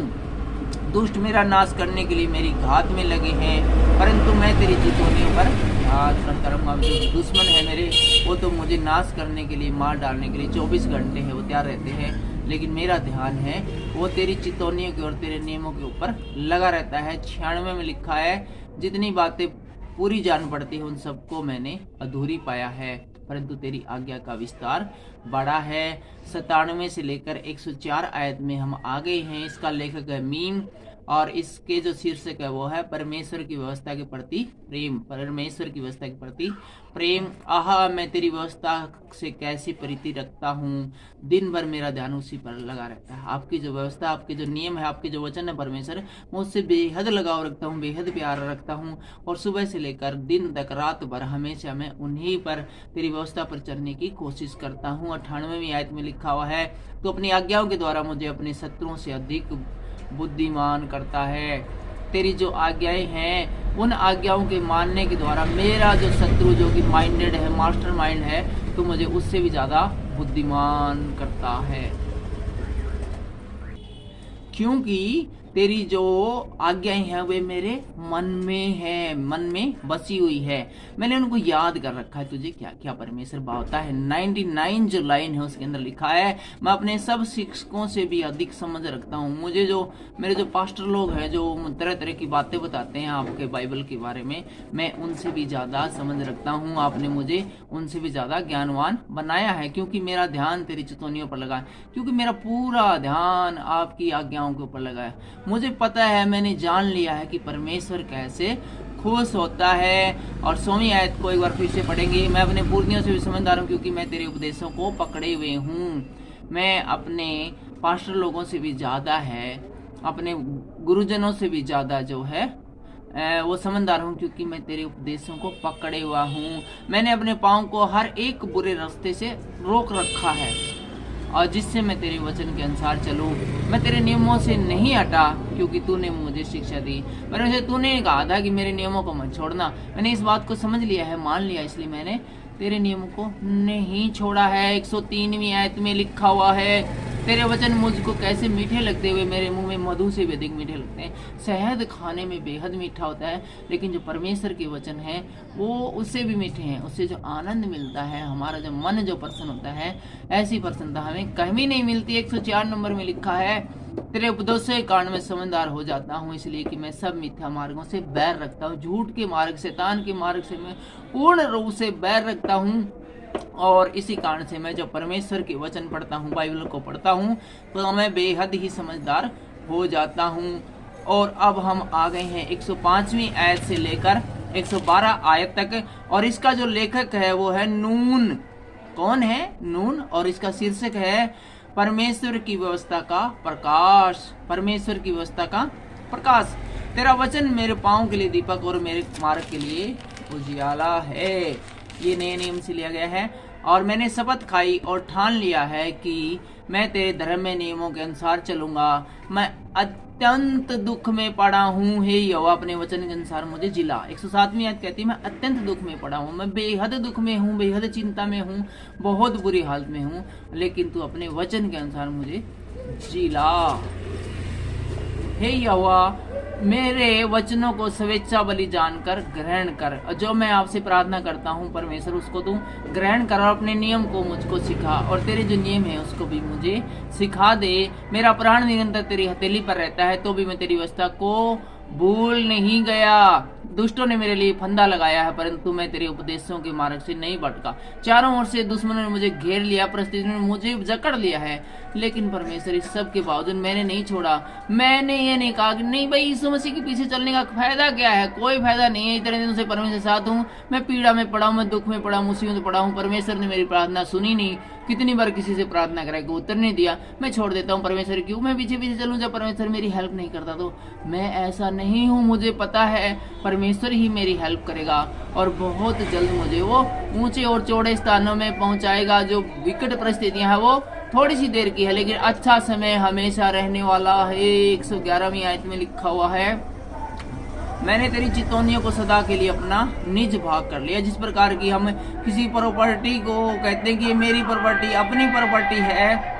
दुष्ट मेरा नाश करने के लिए मेरी घात में लगे हैं, परंतु मैं तेरी चितौनियों पर ध्यान करूंगा। जो दुश्मन है मेरे, वो तो मुझे नाश करने के लिए, मार डालने के लिए 24 घंटे है वो तैयार रहते हैं, लेकिन मेरा ध्यान है वो तेरी चितौनियों के और तेरे नियमों के ऊपर लगा रहता है। 96 में लिखा है, जितनी बातें पूरी जान पड़ती है उन सबको मैंने अधूरी पाया है, परंतु तेरी आज्ञा का विस्तार बड़ा है। 97 से लेकर 104 आयत में हम आ गए हैं। इसका लेखक है मीम और इसके जो शीर्षक है वो है परमेश्वर की व्यवस्था के प्रति प्रेम। परमेश्वर की व्यवस्था के प्रति प्रेम। आहा, मैं तेरी व्यवस्था से कैसी प्रीति रखता हूँ, दिन भर मेरा ध्यान उसी पर लगा रहता है। आपकी जो व्यवस्था, आपके जो नियम है, आपके जो वचन है परमेश्वर, मैं उससे बेहद लगाव रखता हूँ, बेहद प्यार रखता हूँ, और सुबह से लेकर दिन तक, रात भर हमेशा मैं उन्हीं पर, तेरी व्यवस्था पर चलने की कोशिश करता हूँ। 98वीं आयत में लिखा हुआ है, तो अपनी आज्ञाओं के द्वारा मुझे अपने शत्रुओं से अधिक बुद्धिमान करता है। तेरी जो आज्ञाएं हैं, उन आज्ञाओं के मानने के द्वारा मेरा जो शत्रु, जो कि माइंडेड है, मास्टर माइंड है, तो मुझे उससे भी ज्यादा बुद्धिमान करता है, क्योंकि तेरी जो आज्ञाएं हैं वे मेरे मन में है, मन में बसी हुई है, मैंने उनको याद कर रखा है। तुझे क्या क्या परमेश्वर भावता है। 99 जो लाइन है उसके अंदर लिखा है, मैं अपने सब शिक्षकों से भी अधिक समझ रखता हूँ। मुझे जो मेरे जो पास्टर लोग हैं, जो तरह तरह की बातें बताते हैं आपके बाइबल के बारे में, मैं उनसे भी ज्यादा समझ रखता हूँ। आपने मुझे उनसे भी ज्यादा ज्ञानवान बनाया है, क्योंकि मेरा ध्यान तेरी चितौनियों पर लगा है, क्योंकि मेरा पूरा ध्यान आपकी आज्ञाओं के ऊपर लगा है। मुझे पता है, मैंने जान लिया है कि परमेश्वर कैसे खुश होता है। और 100वीं आयत को एक बार फिर से पढ़ेंगे, मैं अपने पूर्णियों से भी समझदार हूँ, क्योंकि मैं तेरे उपदेशों को पकड़े हुए हूँ। मैं अपने पास्टर लोगों से भी ज्यादा है, अपने गुरुजनों से भी ज्यादा जो है वो समझदार हूँ, क्योंकि मैं तेरे उपदेशों को पकड़े हुआ हूँ। मैंने अपने पाँव को हर एक बुरे रास्ते से रोक रखा है, और जिससे मैं तेरे वचन के अनुसार चलूं। मैं तेरे नियमों से नहीं हटा, क्योंकि तूने मुझे शिक्षा दी। पर तूने कहा था कि मेरे नियमों को मत छोड़ना। मैंने इस बात को समझ लिया है, मान लिया, इसलिए मैंने तेरे नियमों को नहीं छोड़ा है। 103वीं आयत में लिखा हुआ है, तेरे वचन मुझको कैसे मीठे लगते हुए, मेरे मुंह में मधु से भी अधिक मीठे लगते हैं। शहद खाने में बेहद मीठा होता है, लेकिन जो परमेश्वर के वचन है वो उससे भी मीठे हैं। उससे जो आनंद मिलता है, हमारा जो मन जो प्रसन्न होता है, ऐसी प्रसन्नता हमें कहीं नहीं मिलती। 104 नंबर में लिखा है, तेरे उपदेशों के कारण मैं समझदार हो जाता हूँ, इसलिए कि मैं सब मिथ्या मार्गों से बैर रखता हूँ। झूठ के मार्ग, शैतान के मार्ग से मैं पूर्ण रूप से बैर रखता हूँ। और इसी कारण से मैं जब परमेश्वर के वचन पढ़ता हूँ, बाइबल को पढ़ता हूँ, तो मैं बेहद ही समझदार हो जाता हूँ। और अब हम आ गए हैं 105वीं आयत से लेकर 112 आयत तक, और इसका जो लेखक है वो है नून। कौन है? नून। और इसका शीर्षक है परमेश्वर की व्यवस्था का प्रकाश। परमेश्वर की व्यवस्था का प्रकाश। तेरा वचन मेरे पाँव के लिए दीपक और मेरे मार्ग के लिए उजियाला है। ये नए नियम से लिया गया है। और मैंने शपथ खाई और ठान लिया है कि मैं तेरे धर्म में नियमों के अनुसार चलूंगा। मैं अत्यंत दुख में पड़ा हूँ, हे यहोवा अपने वचन के अनुसार मुझे जिला। 107वीं आयत कहती है, मैं अत्यंत दुख में पड़ा हूँ, मैं बेहद दुख में हूँ, बेहद चिंता में हूँ, बहुत बुरी हालत में हूँ, लेकिन तू अपने वचन के अनुसार मुझे जिला। हे यहोवा, मेरे वचनों को स्वेच्छा बलि जानकर ग्रहण कर। जो मैं आपसे प्रार्थना करता हूँ परमेश्वर, उसको तू ग्रहण कर और अपने नियम को मुझको सिखा, और तेरे जो नियम है उसको भी मुझे सिखा दे। मेरा प्राण निरंतर तेरी हथेली पर रहता है, तो भी मैं तेरी व्यवस्था को भूल नहीं गया। दुष्टों ने मेरे लिए फंदा लगाया है, परंतु मैं तेरे उपदेशों के मार्ग से नहीं भटका। चारों ओर से दुश्मनों ने मुझे घेर लिया, परिस्थितियों ने मुझे जकड़ लिया है, लेकिन परमेश्वर इस सब के बावजूद मैंने नहीं छोड़ा। मैंने ये नहीं कहा कि नहीं भाई यीशु मसीह के पीछे चलने का फायदा क्या है, कोई फायदा नहीं है। इतने दिनों से परमेश्वर के साथ हूँ, मैं पीड़ा में पड़ा हूँ, मैं दुख में पड़ा हूँ, मुसीबत में पड़ा हूँ, परमेश्वर ने मेरी प्रार्थना सुनी नहीं। कितनी बार किसी से प्रार्थना करा कि उत्तर नहीं दिया, मैं छोड़ देता हूँ। परमेश्वर क्यों मैं पीछे पीछे चलूँ जब परमेश्वर मेरी हेल्प नहीं करता? तो मैं ऐसा नहीं हूँ, मुझे पता है परमेश्वर ही मेरी हेल्प करेगा और बहुत जल्द मुझे वो ऊंचे और चौड़े स्थानों में पहुंचाएगा। जो विकट परिस्थितियां हैं वो थोड़ी सी देर की है, लेकिन अच्छा समय हमेशा रहने वाला है। 111वीं आयत में लिखा हुआ है, मैंने तेरी चितौनियों को सदा के लिए अपना निज भाग कर लिया। जिस प्रकार की हम किसी प्रॉपर्टी को कहते हैं कि ये मेरी प्रॉपर्टी, अपनी प्रॉपर्टी है,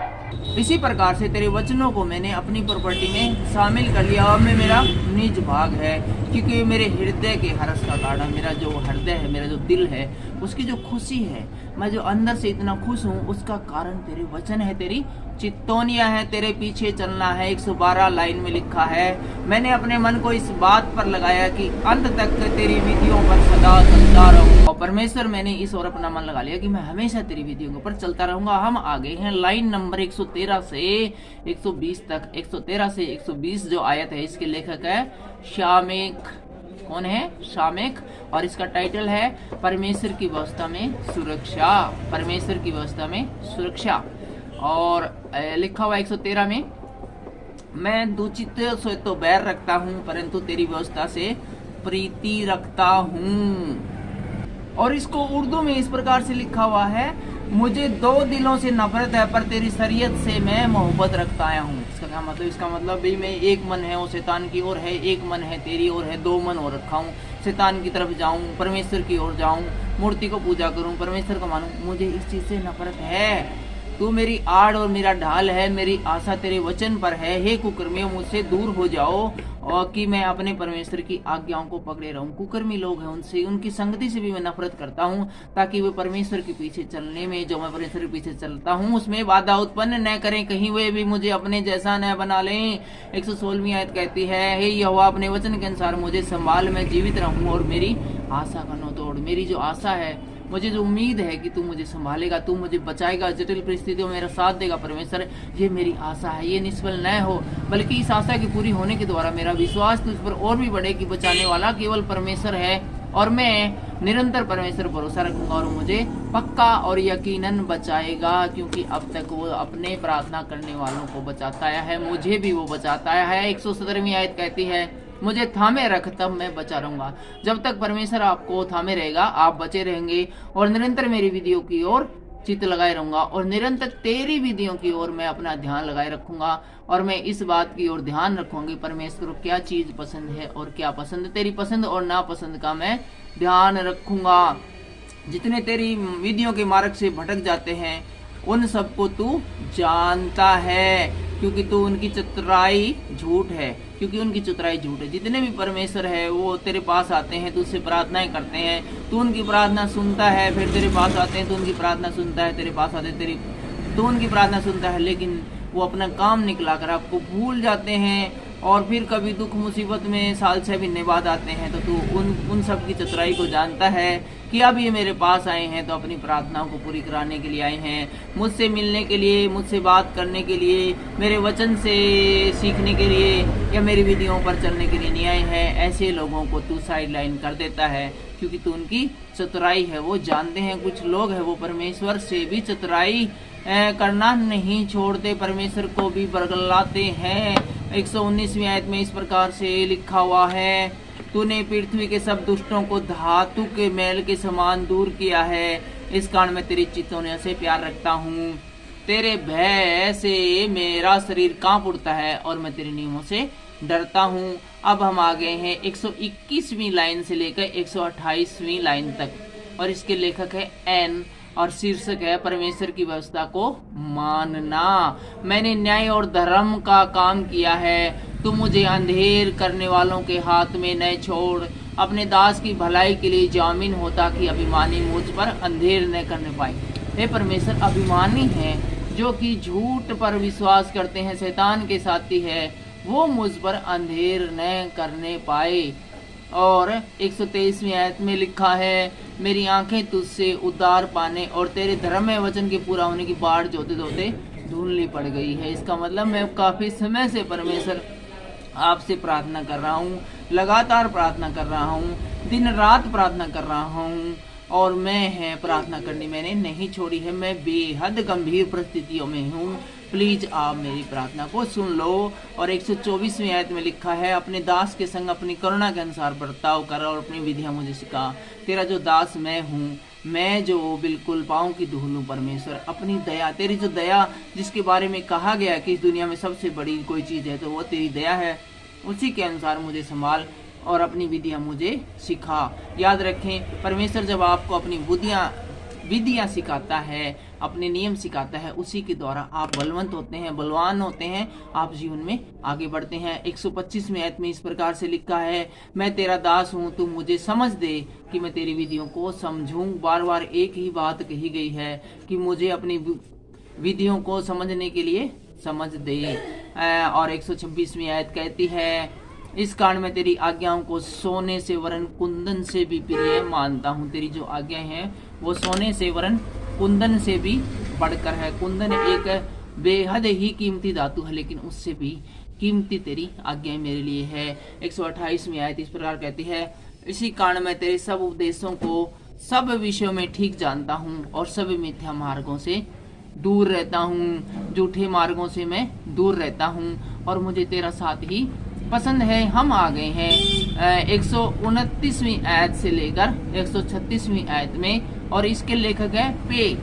इसी प्रकार से तेरे वचनों को मैंने अपनी प्रॉपर्टी में शामिल कर लिया और मेरा निज भाग है, क्योंकि मेरे हृदय के हर्ष का कारण, मेरा जो हृदय है, मेरा जो दिल है, उसकी जो खुशी है, मैं जो अंदर से इतना खुश हूँ, उसका कारण तेरे वचन है, तेरी चित्तौनियां है, तेरे पीछे चलना है। 112 लाइन में लिखा है, मैंने अपने मन को इस बात पर लगाया कि अंत तक तेरी विधियों पर सदा चलता रहूं। और परमेश्वर मैंने इस और अपना मन लगा लिया कि मैं हमेशा तेरी विधियों के ऊपर चलता रहूंगा। हम आ गए हैं लाइन नंबर 113 से 120 तक। 113 से 120 जो आयत है, इसके लेखक है शामेक। कौन है? शामेक। और इसका टाइटल है परमेश्वर की व्यवस्था में सुरक्षा। परमेश्वर की व्यवस्था में सुरक्षा। और लिखा हुआ 113 में, मैं दूषित से तो बैर रखता हूँ, परंतु तेरी व्यवस्था से प्रीति रखता हूँ। और इसको उर्दू में इस प्रकार से लिखा हुआ है, मुझे दो दिलों से नफरत है, पर तेरी शरीयत से मैं मोहब्बत रखता आया हूँ। इसका क्या मतलब? इसका मतलब भी मैं एक मन है वो शैतान की ओर है, एक मन है तेरी ओर है, दो मन और रखा हूँ। शैतान की तरफ जाऊँ, परमेश्वर की ओर जाऊँ, मूर्ति को पूजा करूँ, परमेश्वर को मानूं, मुझे इस चीज से नफरत है। तू मेरी आड़ और मेरा ढाल है, मेरी आशा तेरे वचन पर है। हे कुकर्मियों, मुझसे दूर हो जाओ और कि मैं अपने परमेश्वर की आज्ञाओं को पकड़े रहूं। कुकर्मी लोग हैं, उनसे, उनकी संगति से भी मैं नफरत करता हूं, ताकि वे परमेश्वर के पीछे चलने में, जो मैं परमेश्वर के पीछे चलता हूं, उसमें बाधा उत्पन्न न करें, कहीं वे भी मुझे अपने जैसा न बना लें। 116वीं आयत कहती है, हे यहोवा, अपने वचन के अनुसार मुझे संभाल, मैं जीवित रहूं और मेरी आशा का न तोड़। मेरी जो आशा है, मुझे जो उम्मीद है कि तू मुझे संभालेगा, तू मुझे बचाएगा, जटिल परिस्थितियों में मेरा साथ देगा परमेश्वर, ये मेरी आशा है। ये निष्फल न हो, बल्कि इस आशा की पूरी होने के द्वारा मेरा विश्वास तुझ पर और भी बढ़े कि बचाने वाला केवल परमेश्वर है और मैं निरंतर परमेश्वर भरोसा रखूंगा और मुझे पक्का और यकीनन बचाएगा, क्योंकि अब तक वो अपने प्रार्थना करने वालों को बचाता आया है, मुझे भी वो बचाता आया है। 117वीं आयत कहती है, मुझे थामे रख, तब मैं बचा रहूंगा। जब तक परमेश्वर आपको थामे रहेगा, आप बचे रहेंगे और निरंतर मेरी विधियों की ओर चित्त लगाए रहूंगा और निरंतर तेरी विधियों की ओर मैं अपना ध्यान लगाए रखूंगा। और मैं इस बात की ओर ध्यान रखूंगी, परमेश्वर को क्या चीज पसंद है और क्या पसंद, तेरी पसंद और नापसंद का मैं ध्यान रखूंगा। जितने तेरी विधियों के मार्ग से भटक जाते हैं, उन सबको तू जानता है, क्योंकि तू उनकी चतुराई झूठ है, क्योंकि उनकी चतुराई झूठ है। जितने भी परमेश्वर है वो तेरे पास आते हैं, तू उससे प्रार्थनाएं करते हैं, तू उनकी प्रार्थना सुनता है, फिर तेरे पास आते हैं, तू उनकी प्रार्थना सुनता है, तेरे पास आते हैं, तू उनकी प्रार्थना सुनता है, लेकिन वो अपना काम निकलाकर आपको भूल जाते हैं। और फिर कभी दुख मुसीबत में साल 6 महीने बाद आते हैं, तो तू उन सब की चतुराई को जानता है कि अब ये मेरे पास आए हैं तो अपनी प्रार्थनाओं को पूरी कराने के लिए आए हैं, मुझसे मिलने के लिए, मुझसे बात करने के लिए, मेरे वचन से सीखने के लिए या मेरी विधियों पर चलने के लिए नहीं आए हैं। ऐसे लोगों को तू साइड लाइन कर देता है, क्योंकि तू उनकी चतुराई है वो जानते हैं। कुछ लोग हैं वो परमेश्वर से भी चतुराई करना नहीं छोड़ते, परमेश्वर को भी बरगलाते हैं। 119वीं आयत में इस प्रकार से लिखा हुआ है, तूने पृथ्वी के सब दुष्टों को धातु के मैल के समान दूर किया है, इस कारण मैं तेरी चितौनियों से प्यार रखता हूँ। तेरे भय से मेरा शरीर कांप उठता है और मैं तेरे नियमों से डरता हूँ। अब हम आ गए हैं 121वीं लाइन से लेकर 128वीं लाइन तक, और इसके लेखक है एन और शीर्षक है परमेश्वर की व्यवस्था को मानना। मैंने न्याय और धर्म का काम किया है, तू मुझे अंधेर करने वालों के हाथ में न छोड़। अपने दास की भलाई के लिए जामीन होता कि अभिमानी मुझ पर अंधेर न करने पाए। हे परमेश्वर, अभिमानी हैं जो कि झूठ पर विश्वास करते हैं, शैतान के साथी है, वो मुझ पर अंधेर न करने पाए। और 123वीं आयत में लिखा है, मेरी आंखें तुझसे उद्धार पाने और तेरे धर्म वचन के पूरा होने की बाढ़ जोते जोते धुंधली पड़ गई है। इसका मतलब मैं काफ़ी समय से परमेश्वर आपसे प्रार्थना कर रहा हूँ, लगातार प्रार्थना कर रहा हूँ, दिन रात प्रार्थना कर रहा हूँ, और मैं प्रार्थना करनी मैंने नहीं छोड़ी है। मैं बेहद गंभीर परिस्थितियों में हूँ, प्लीज आप मेरी प्रार्थना को सुन लो। और 124वीं आयत में लिखा है, अपने दास के संग अपनी करुणा के अनुसार बर्ताव कर और अपनी विधियां मुझे सिखा। तेरा जो दास मैं हूँ, मैं जो बिल्कुल पाँव की धूल हूँ परमेश्वर, अपनी दया, तेरी जो दया जिसके बारे में कहा गया कि इस दुनिया में सबसे बड़ी कोई चीज़ है तो वो तेरी दया है, उसी के अनुसार मुझे संभाल और अपनी विधियां मुझे सिखा। याद रखें, परमेश्वर जब आपको अपनी विधियां सिखाता है, अपने नियम सिखाता है, उसी के द्वारा आप बलवंत होते हैं, बलवान होते हैं, आप जीवन में आगे बढ़ते हैं। 125वें आयत में इस प्रकार से लिखा है, मैं तेरा दास हूँ, तू मुझे समझ दे कि मैं तेरी विधियों को समझूं। बार बार एक ही बात कही गई है कि मुझे अपनी विधियों को समझने के लिए समझ दे। और 126वीं आयत कहती है, इस कारण मैं तेरी आज्ञाओं को सोने से वरन कुंदन से भी प्रिय मानता हूँ। तेरी जो आज्ञाएं हैं वो सोने से वरन कुंदन से भी बढ़कर है। कुंदन एक बेहद ही कीमती धातु है, लेकिन उससे भी कीमती तेरी आज्ञाएं मेरे लिए है। 128वीं आयत इस प्रकार कहती है, इसी कारण मैं तेरे सब उपदेशों को सब विषयों में ठीक जानता हूँ और सब मिथ्या मार्गों से दूर रहता हूँ। झूठे मार्गों से मैं दूर रहता हूँ और मुझे तेरा साथ ही पसंद है। हम आ गए हैं 129वीं आयत से लेकर 136वीं आयत में, और इसके लेखक है पे,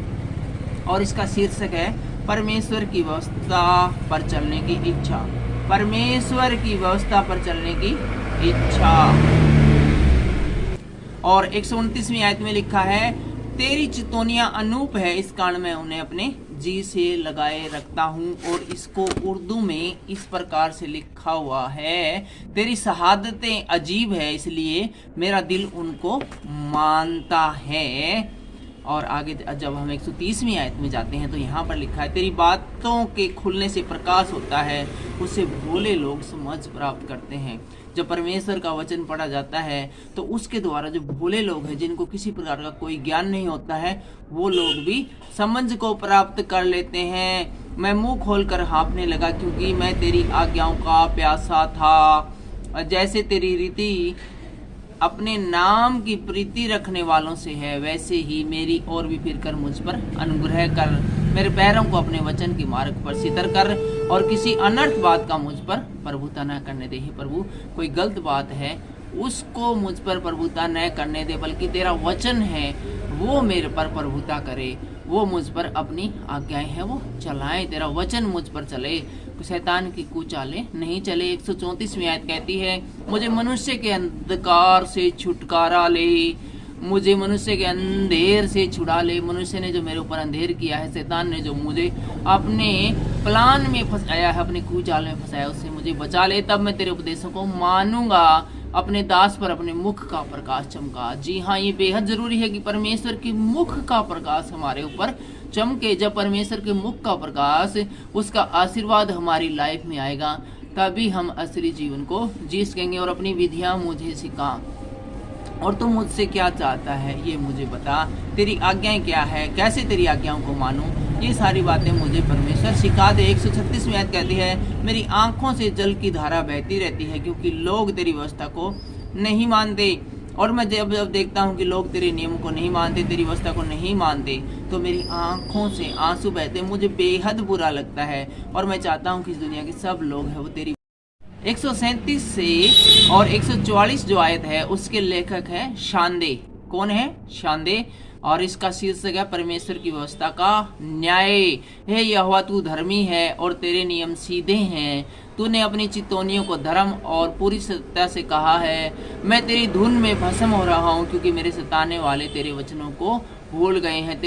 और इसका शीर्षक है परमेश्वर की व्यवस्था पर चलने की इच्छा। परमेश्वर की व्यवस्था पर चलने की इच्छा। और 129वीं आयत में लिखा है, तेरी चितौनियां अनूप है, इस कारण मैं उन्हें अपने जी से लगाए रखता हूँ। और इसको उर्दू में इस प्रकार से लिखा हुआ है, तेरी शहादतें अजीब है, इसलिए मेरा दिल उनको मानता है। और आगे जब हम 130वीं आयत में जाते हैं तो यहाँ पर लिखा है, तेरी बातों के खुलने से प्रकाश होता है, उससे भोले लोग समझ प्राप्त करते हैं। जब परमेश्वर का वचन पढ़ा जाता है तो उसके द्वारा जो भोले लोग हैं, जिनको किसी प्रकार का कोई ज्ञान नहीं होता है, वो लोग भी समझ को प्राप्त कर लेते हैं। मैं मुंह खोलकर हाँफने लगा क्योंकि मैं तेरी आज्ञाओं का प्यासा था। जैसे तेरी रीति अपने नाम की प्रीति रखने वालों से है, वैसे ही मेरी और भी फिरकर मुझ पर अनुग्रह कर। मेरे पैरों को अपने वचन के मार्ग पर सितर कर और किसी अनर्थ बात का मुझ पर प्रभुता न करने दे। प्रभु, कोई गलत बात है उसको मुझ पर प्रभुता न करने दे, बल्कि तेरा वचन है वो मेरे पर प्रभुता करे, वो मुझ पर अपनी आज्ञाएं हैं वो चलाएं, तेरा वचन मुझ पर चले, शैतान की कुचाले नहीं चले। 134वीं आयत कहती है, मुझे मनुष्य के अंधकार से छुटकारा ले, मुझे मनुष्य के अंधेर से छुड़ा ले। मनुष्य ने जो मेरे ऊपर अंधेर किया है, शैतान ने जो मुझे अपने प्लान में फंसाया है, अपने कुचाल में फंसाया, उससे मुझे बचा ले, तब मैं तेरे उपदेशों को मानूंगा। अपने दास पर अपने मुख का प्रकाश चमका। जी हाँ, ये बेहद जरूरी है कि परमेश्वर के मुख का प्रकाश हमारे ऊपर चमके। जब परमेश्वर के मुख का प्रकाश, उसका आशीर्वाद हमारी लाइफ में आएगा, तभी हम असली जीवन को जी सकेंगे। और अपनी विधियां मुझे सिखा, और तू मुझसे क्या चाहता है ये मुझे बता, तेरी आज्ञाएं क्या है, कैसे तेरी आज्ञाओं को मानूं, ये सारी बातें मुझे परमेश्वर सिखा दे। 136वीं आयत कहती है, मेरी आंखों से जल की धारा बहती रहती है क्योंकि लोग तेरी व्यवस्था को नहीं मानते। और मैं जब देखता हूँ कि लोग तेरे नियम को नहीं मानते, तेरी व्यवस्था को नहीं मानते, तो मेरी आंखों से आंसू बहते, मुझे बेहद बुरा लगता है। और मैं चाहता हूँ कि इस दुनिया के सब लोग हैं वो तेरी 137 से और 144 जो आयत है उसके लेखक है शांदे। कौन है? शांदे। और इसका शीर्षक है परमेश्वर की व्यवस्था का न्याय। हे यहोवा, तू धर्मी है और तेरे नियम सीधे हैं। तूने अपनी चितौनियों को धर्म और पूरी सत्ता से कहा है। मैं तेरी धुन में भस्म हो रहा हूँ क्योंकि मेरे सताने वाले तेरे वचनों को भूल गए हैं।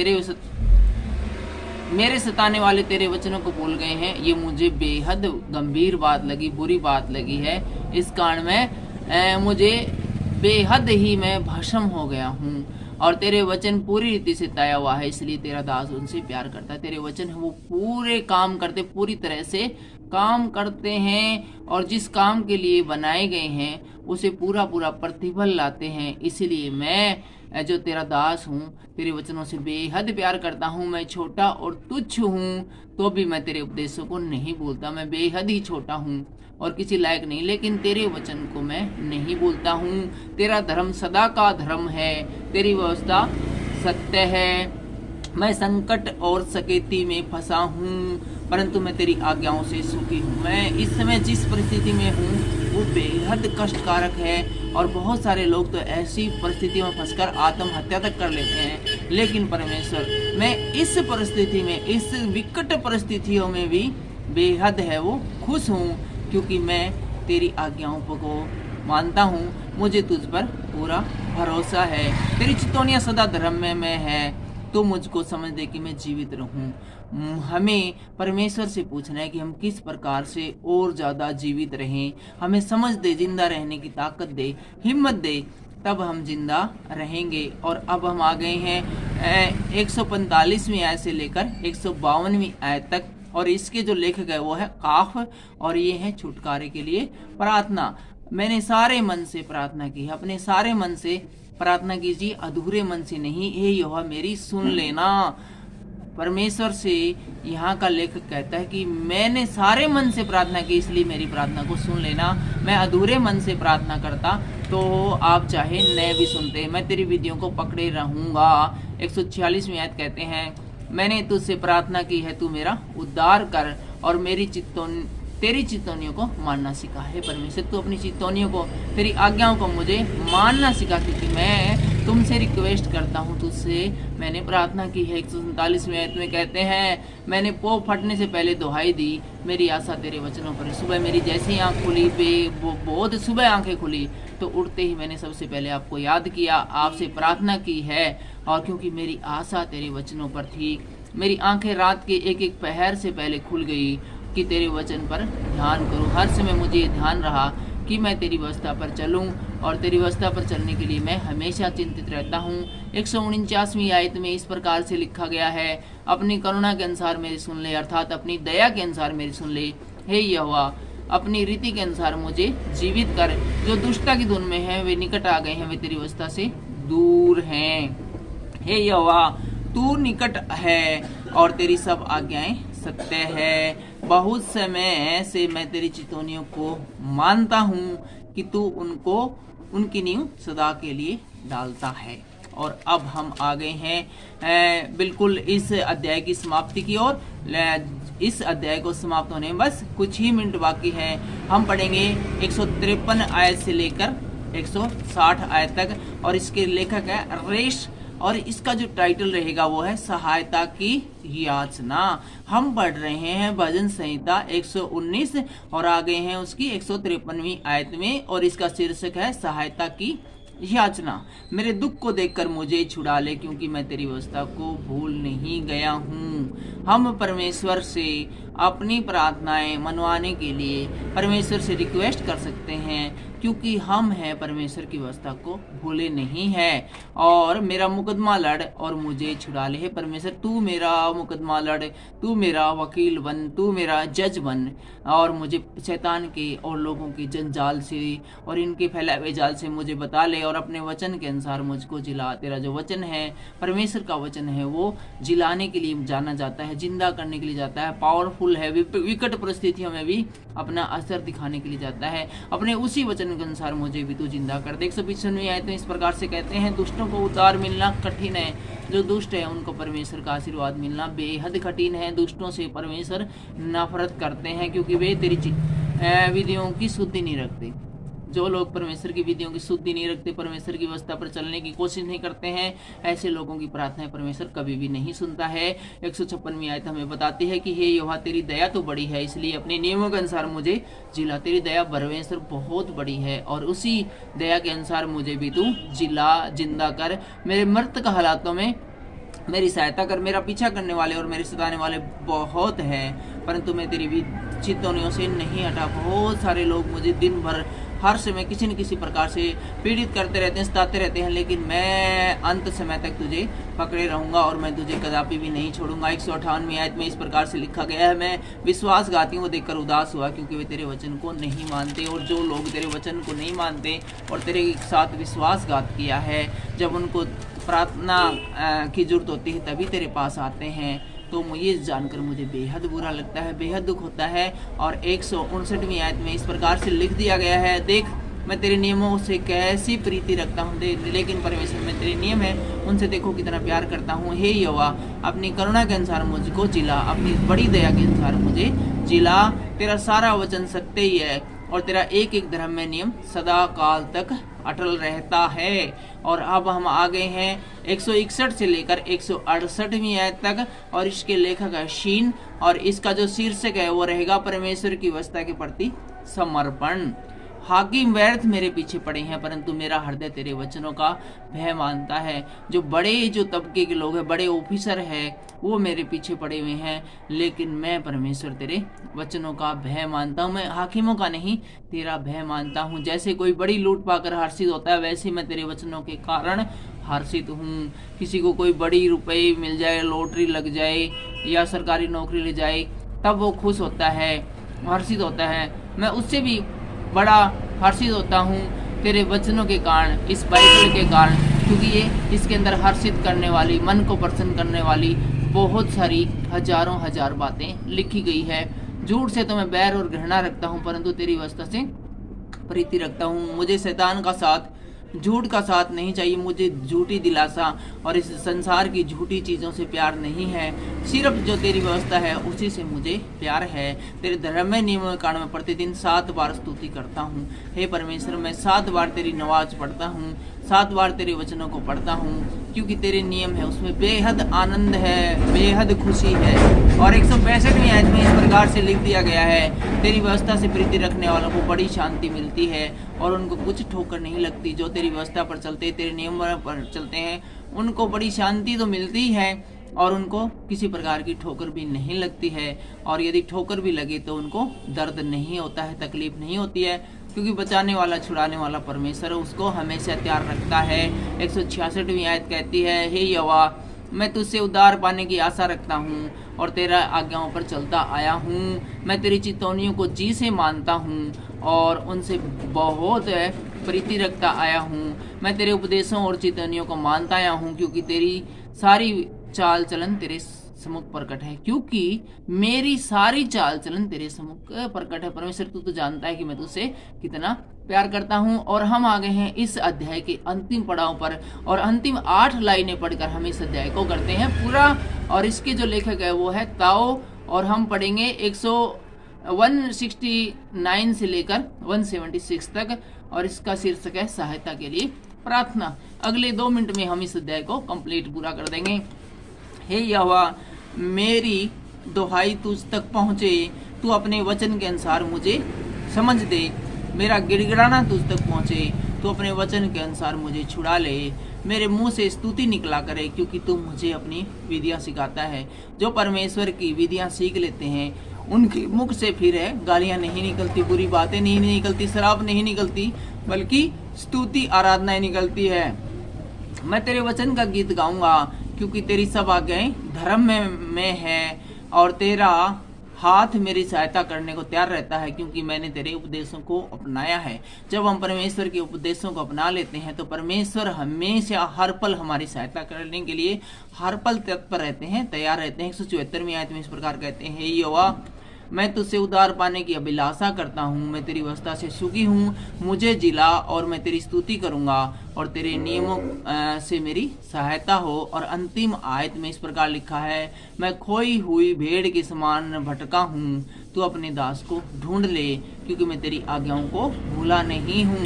मेरे सताने वाले तेरे वचनों को भूल गए हैं। ये मुझे बेहद गंभीर बात लगी, बुरी बात लगी है। इस कारण में मुझे बेहद ही मैं भस्म हो गया हूँ। और तेरे वचन पूरी रीति से तय हुआ है, इसलिए तेरा दास उनसे प्यार करता है। तेरे वचन है वो पूरे काम करते, पूरी तरह से काम करते हैं, और जिस काम के लिए बनाए गए हैं उसे पूरा पूरा प्रतिफल लाते हैं। इसलिए मैं जो तेरा दास हूँ, तेरे वचनों से बेहद प्यार करता हूँ। मैं छोटा और तुच्छ हूँ तो भी मैं तेरे उपदेशों को नहीं भूलता। मैं बेहद ही छोटा हूँ और किसी लायक नहीं, लेकिन तेरे वचन को मैं नहीं भूलता हूँ। तेरा धर्म सदा का धर्म है, तेरी व्यवस्था सत्य है। मैं संकट और सकेती में फंसा हूँ, परंतु मैं तेरी आज्ञाओं से सुखी हूँ। मैं इस समय जिस परिस्थिति में हूँ वो बेहद कष्टकारक है, और बहुत सारे लोग तो ऐसी परिस्थितियों में फंसकर आत्महत्या तक कर लेते हैं। लेकिन परमेश्वर, मैं इस परिस्थिति में, इस विकट परिस्थितियों में भी बेहद है वो खुश हूँ, क्योंकि मैं तेरी आज्ञाओं को मानता हूँ। मुझे तुझ पर पूरा भरोसा है। तेरी चितौनियाँ सदा धर्म में है। तो मुझको समझ दे कि मैं जीवित रहूं। हमें परमेश्वर से पूछना है कि हम किस प्रकार से और ज़्यादा जीवित रहें। हमें समझ दे, जिंदा रहने की ताकत दे, हिम्मत दे, तब हम जिंदा रहेंगे। और अब हम आ गए हैं 145वीं आयत से लेकर 152वीं आयत तक, और इसके जो लेखक है वो है काफ, और ये है छुटकारे के लिए प्रार्थना। मैंने सारे मन से प्रार्थना की है। अपने सारे मन से प्रार्थना कीजिए, अधूरे मन से नहीं। हे यहोवा मेरी सुन लेना। परमेश्वर से यहाँ का लेखक कहता है कि मैंने सारे मन से प्रार्थना की, इसलिए मेरी प्रार्थना को सुन लेना। मैं अधूरे मन से प्रार्थना करता तो आप चाहे न भी सुनते। मैं तेरी विधियों को पकड़े रहूंगा। 146वीं आयत कहते हैं, मैंने तुझसे प्रार्थना की है, तू मेरा उद्धार कर और तेरी चितौनियों को मानना सिखा। है परमेश्वर, तू अपनी चितौनियों को, तेरी आज्ञाओं को मुझे मानना सिखा, क्योंकि मैं तुमसे रिक्वेस्ट करता हूँ, तुझसे मैंने प्रार्थना की है। 147वीं आयत में कहते हैं, मैंने पो फटने से पहले दुहाई दी, मेरी आशा तेरे वचनों पर। सुबह मेरी जैसी आँख खुली, बहुत सुबह आंखें खुली, तो उठते ही मैंने सबसे पहले आपको याद किया, आपसे प्रार्थना की है। और क्योंकि मेरी आशा तेरे वचनों पर थी, मेरी आंखें रात के एक एक पहर से पहले खुल गई कि तेरे वचन पर ध्यान करूं। हर समय मुझे ये ध्यान रहा कि मैं तेरी व्यवस्था पर चलूं, और तेरी व्यवस्था पर चलने के लिए मैं हमेशा चिंतित रहता हूं। 149वीं आयत में इस प्रकार से लिखा गया है, अपनी करुणा के अनुसार मेरी सुन ले, अर्थात अपनी दया के अनुसार मेरी सुन ले। हे यहोवा, अपनी रीति के अनुसार मुझे जीवित कर। जो दुष्टता की धुन में है वे निकट आ गए हैं, वे तेरी व्यवस्था से दूर हैं। हे यहोवा, तू निकट है और तेरी सब आज्ञाएं सत्य है। बहुत समय से मैं तेरी चितौनियों को मानता हूँ कि तू उनकी नींव सदा के लिए डालता है। और अब हम आ गए हैं बिल्कुल इस अध्याय की समाप्ति की ओर। इस अध्याय को समाप्त होने में बस कुछ ही मिनट बाकी है। हम पढ़ेंगे 153 आयत से लेकर 160 आयत तक, और इसके लेखक है रेश, और इसका जो टाइटल रहेगा वो है सहायता की याचना। हम पढ़ रहे हैं भजन संहिता 119 और आ गए हैं उसकी 153वीं आयत में, और इसका शीर्षक है सहायता की याचना। मेरे दुख को देखकर मुझे छुड़ा ले, क्योंकि मैं तेरी व्यवस्था को भूल नहीं गया हूँ। हम परमेश्वर से अपनी प्रार्थनाएं मनवाने के लिए परमेश्वर से रिक्वेस्ट कर सकते हैं, क्योंकि हम हैं परमेश्वर की व्यवस्था को भूले नहीं है। और मेरा मुकदमा लड़ और मुझे छुड़ा ले। परमेश्वर, तू मेरा मुकदमा लड़, तू मेरा वकील बन, तू मेरा जज बन, और मुझे शैतान के और लोगों के जंजाल से और इनके फैलाए हुए जाल से मुझे बता ले, और अपने वचन के अनुसार मुझको जिला। तेरा जो वचन है, परमेश्वर का वचन है, वो जिलाने के लिए जाना जाता है, जिंदा करने के लिए जाता है, पावरफुल है, विकट परिस्थितियों में भी अपना असर दिखाने के लिए जाता है। अपने उसी वचन के अनुसार मुझे भी तू जिंदा कर दे। 155वीं आयत में इस प्रकार से कहते हैं, दुष्टों को उद्धार मिलना कठिन है। जो दुष्ट है उनको परमेश्वर का आशीर्वाद मिलना बेहद कठिन है। दुष्टों से परमेश्वर नफरत करते हैं, क्योंकि वे तेरी विधियों की शुद्धि नहीं रखते। जो लोग परमेश्वर की विधियों की शुद्धि नहीं रखते, परमेश्वर की व्यवस्था पर चलने की कोशिश नहीं करते हैं, ऐसे लोगों की प्रार्थनाएं परमेश्वर कभी भी नहीं सुनता है। 156वीं आयत हमें बताती है कि हे यहोवा, तेरी दया तो बड़ी है, इसलिए अपने नियमों के अनुसार मुझे जिला। तेरी दया परमेश्वर बहुत बड़ी है, और उसी दया के अनुसार मुझे भी तू जिंदा कर। मेरे मृतक हालातों में मेरी सहायता कर। मेरा पीछा करने वाले और मेरे सताने वाले बहुत हैं, परंतु मैं तेरी चितौनियों से नहीं हटा। बहुत सारे लोग मुझे दिन भर हर समय किसी न किसी प्रकार से पीड़ित करते रहते हैं, सताते रहते हैं, लेकिन मैं अंत समय तक तुझे पकड़े रहूंगा और मैं तुझे कदापि भी नहीं छोड़ूंगा। 158वीं आयत में इस प्रकार से लिखा गया है, मैं विश्वासघातियों को देखकर उदास हुआ क्योंकि वे तेरे वचन को नहीं मानते। और जो लोग तेरे वचन को नहीं मानते और तेरे साथ विश्वासघात किया है, जब उनको प्रार्थना की जरूरत होती है तभी तेरे पास आते हैं, तो ये जानकर मुझे बेहद बुरा लगता है, बेहद दुख होता है। और 159वीं आयत में इस प्रकार से लिख दिया गया है, देख मैं तेरे नियमों से कैसी प्रीति रखता हूँ, लेकिन परमेश्वर में तेरे नियम है उनसे देखो कितना प्यार करता हूँ। हे यहोवा, अपनी करुणा के अनुसार मुझको जिला, अपनी बड़ी दया के अनुसार मुझे जिला। तेरा सारा वचन सत्य ही है और तेरा एक एक धर्म में नियम सदा काल तक अटल रहता है। और अब हम आ गए हैं 161 से लेकर 168वीं आयत तक, और इसके लेखक है शीन, और इसका जो शीर्षक है वो रहेगा परमेश्वर की व्यवस्था के प्रति समर्पण। हाकिम व्यर्थ मेरे पीछे पड़े हैं, परंतु मेरा हृदय तेरे वचनों का भय मानता है। जो तबके के लोग हैं, बड़े ऑफिसर हैं, वो मेरे पीछे पड़े हुए हैं, लेकिन मैं परमेश्वर तेरे वचनों का भय मानता हूँ। मैं हाकिमों का नहीं, तेरा भय मानता हूँ। जैसे कोई बड़ी लूट पाकर हर्षित होता है, वैसे मैं तेरे वचनों के कारण हर्षित हूँ। किसी को कोई बड़ी रुपए मिल जाए, लॉटरी लग जाए या सरकारी नौकरी ले जाए, तब वो खुश होता है, हर्षित होता है। मैं उससे भी बड़ा हर्षित होता हूँ तेरे वचनों के कारण, इस बाइबल के कारण, क्योंकि ये इसके अंदर हर्षित करने वाली, मन को प्रसन्न करने वाली बहुत सारी हजारों हजार बातें लिखी गई है। झूठ से तो मैं बैर और घृणा रखता हूँ, परंतु तेरी व्यवस्था से प्रीति रखता हूँ। मुझे शैतान का साथ, झूठ का साथ नहीं चाहिए, मुझे झूठी दिलासा और इस संसार की झूठी चीज़ों से प्यार नहीं है। सिर्फ जो तेरी व्यवस्था है उसी से मुझे प्यार है। तेरे धर्ममय नियमों के कारण मैं प्रतिदिन 7 बार स्तुति करता हूँ। हे परमेश्वर, मैं 7 बार तेरी नमाज पढ़ता हूँ, 7 बार तेरे वचनों को पढ़ता हूँ, क्योंकि तेरे नियम है उसमें बेहद आनंद है, बेहद खुशी है। और 165वीं आयत में इस प्रकार से लिख दिया गया है, तेरी व्यवस्था से प्रीति रखने वालों को बड़ी शांति मिलती है और उनको कुछ ठोकर नहीं लगती। जो तेरी व्यवस्था पर चलते, तेरे नियम पर चलते हैं, उनको बड़ी शांति तो मिलती है और उनको किसी प्रकार की ठोकर भी नहीं लगती है। और यदि ठोकर भी लगे तो उनको दर्द नहीं होता है, तकलीफ नहीं होती है, क्योंकि बचाने वाला, छुड़ाने वाला परमेश्वर उसको हमेशा तैयार रखता है। 166वीं आयत कहती है, हे यहोवा, मैं तुझसे उद्धार पाने की आशा रखता हूँ और तेरा आज्ञाओं पर चलता आया हूँ। मैं तेरी चितौनियों को जी से मानता हूँ और उनसे बहुत प्रीति रखता आया हूँ। मैं तेरे उपदेशों और चितौनियों को मानता आया हूँ, क्योंकि तेरी सारी चाल चलन तेरे सम्मुख प्रकट है, क्योंकि मेरी सारी चाल चलन तेरे सम्मुख प्रकट है। परमेश्वर, तू तो जानता है कि मैं तुझसे कितना प्यार करता हूँ। और हम आ गए हैं इस अध्याय के अंतिम पड़ाव पर, और अंतिम 8 लाइनें पढ़कर हम इस अध्याय को करते हैं पूरा। और इसके जो लेखक है वो है ताओ, और हम पढ़ेंगे 169 से लेकर 176 तक, और इसका शीर्षक है सहायता के लिए प्रार्थना। अगले 2 मिनट में हम इस अध्याय को कंप्लीट पूरा कर देंगे। हे यहोवा, मेरी दुहाई तुझ तक पहुँचे, तू अपने वचन के अनुसार मुझे समझ दे। मेरा गिड़गिड़ाना तुझ तक पहुँचे, तू अपने वचन के अनुसार मुझे छुड़ा ले। मेरे मुंह से स्तुति निकला करे, क्योंकि तू मुझे अपनी विधियाँ सिखाता है। जो परमेश्वर की विधियाँ सीख लेते हैं उनके मुख से फिर गालियाँ नहीं निकलती, बुरी बातें नहीं निकलती, शराब नहीं निकलती, बल्कि स्तुति आराधनाएं निकलती है। मैं तेरे वचन का गीत गाऊंगा, क्योंकि तेरी सब आज्ञाएं धर्म में है और तेरा हाथ मेरी सहायता करने को तैयार रहता है, क्योंकि मैंने तेरे उपदेशों को अपनाया है। जब हम परमेश्वर के उपदेशों को अपना लेते हैं तो परमेश्वर हमेशा हर पल हमारी सहायता करने के लिए हर पल तत्पर रहते हैं, तैयार रहते हैं। 174वीं आयत में इस प्रकार कहते हैं, हे यहोवा, मैं तुझसे उद्धार पाने की अभिलाषा करता हूँ, मैं तेरी व्यवस्था से सुखी हूँ। मुझे जिला और मैं तेरी स्तुति करूँगा और तेरे नियमों से मेरी सहायता हो। और अंतिम आयत में इस प्रकार लिखा है, मैं खोई हुई भेड़ के समान भटका हूँ, तू अपने दास को ढूंढ ले, क्योंकि मैं तेरी आज्ञाओं को भूला नहीं हूँ।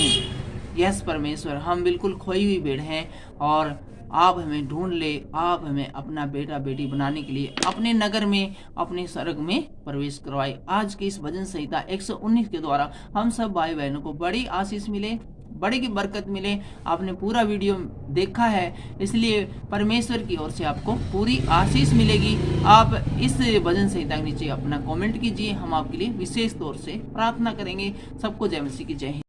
यस परमेश्वर, हम बिल्कुल खोई हुई भेड़ हैं और आप हमें ढूंढ ले, आप हमें अपना बेटा बेटी बनाने के लिए अपने नगर में, अपने स्वर्ग में प्रवेश करवाए। आज के इस भजन संहिता 119 के द्वारा हम सब भाई बहनों को बड़ी आशीष मिले, बड़े की बरकत मिले। आपने पूरा वीडियो देखा है, इसलिए परमेश्वर की ओर से आपको पूरी आशीष मिलेगी। आप इस भजन संहिता के नीचे अपना कमेंट कीजिए, हम आपके लिए विशेष तौर से प्रार्थना करेंगे। सबको जय मसीह की जय हिंद।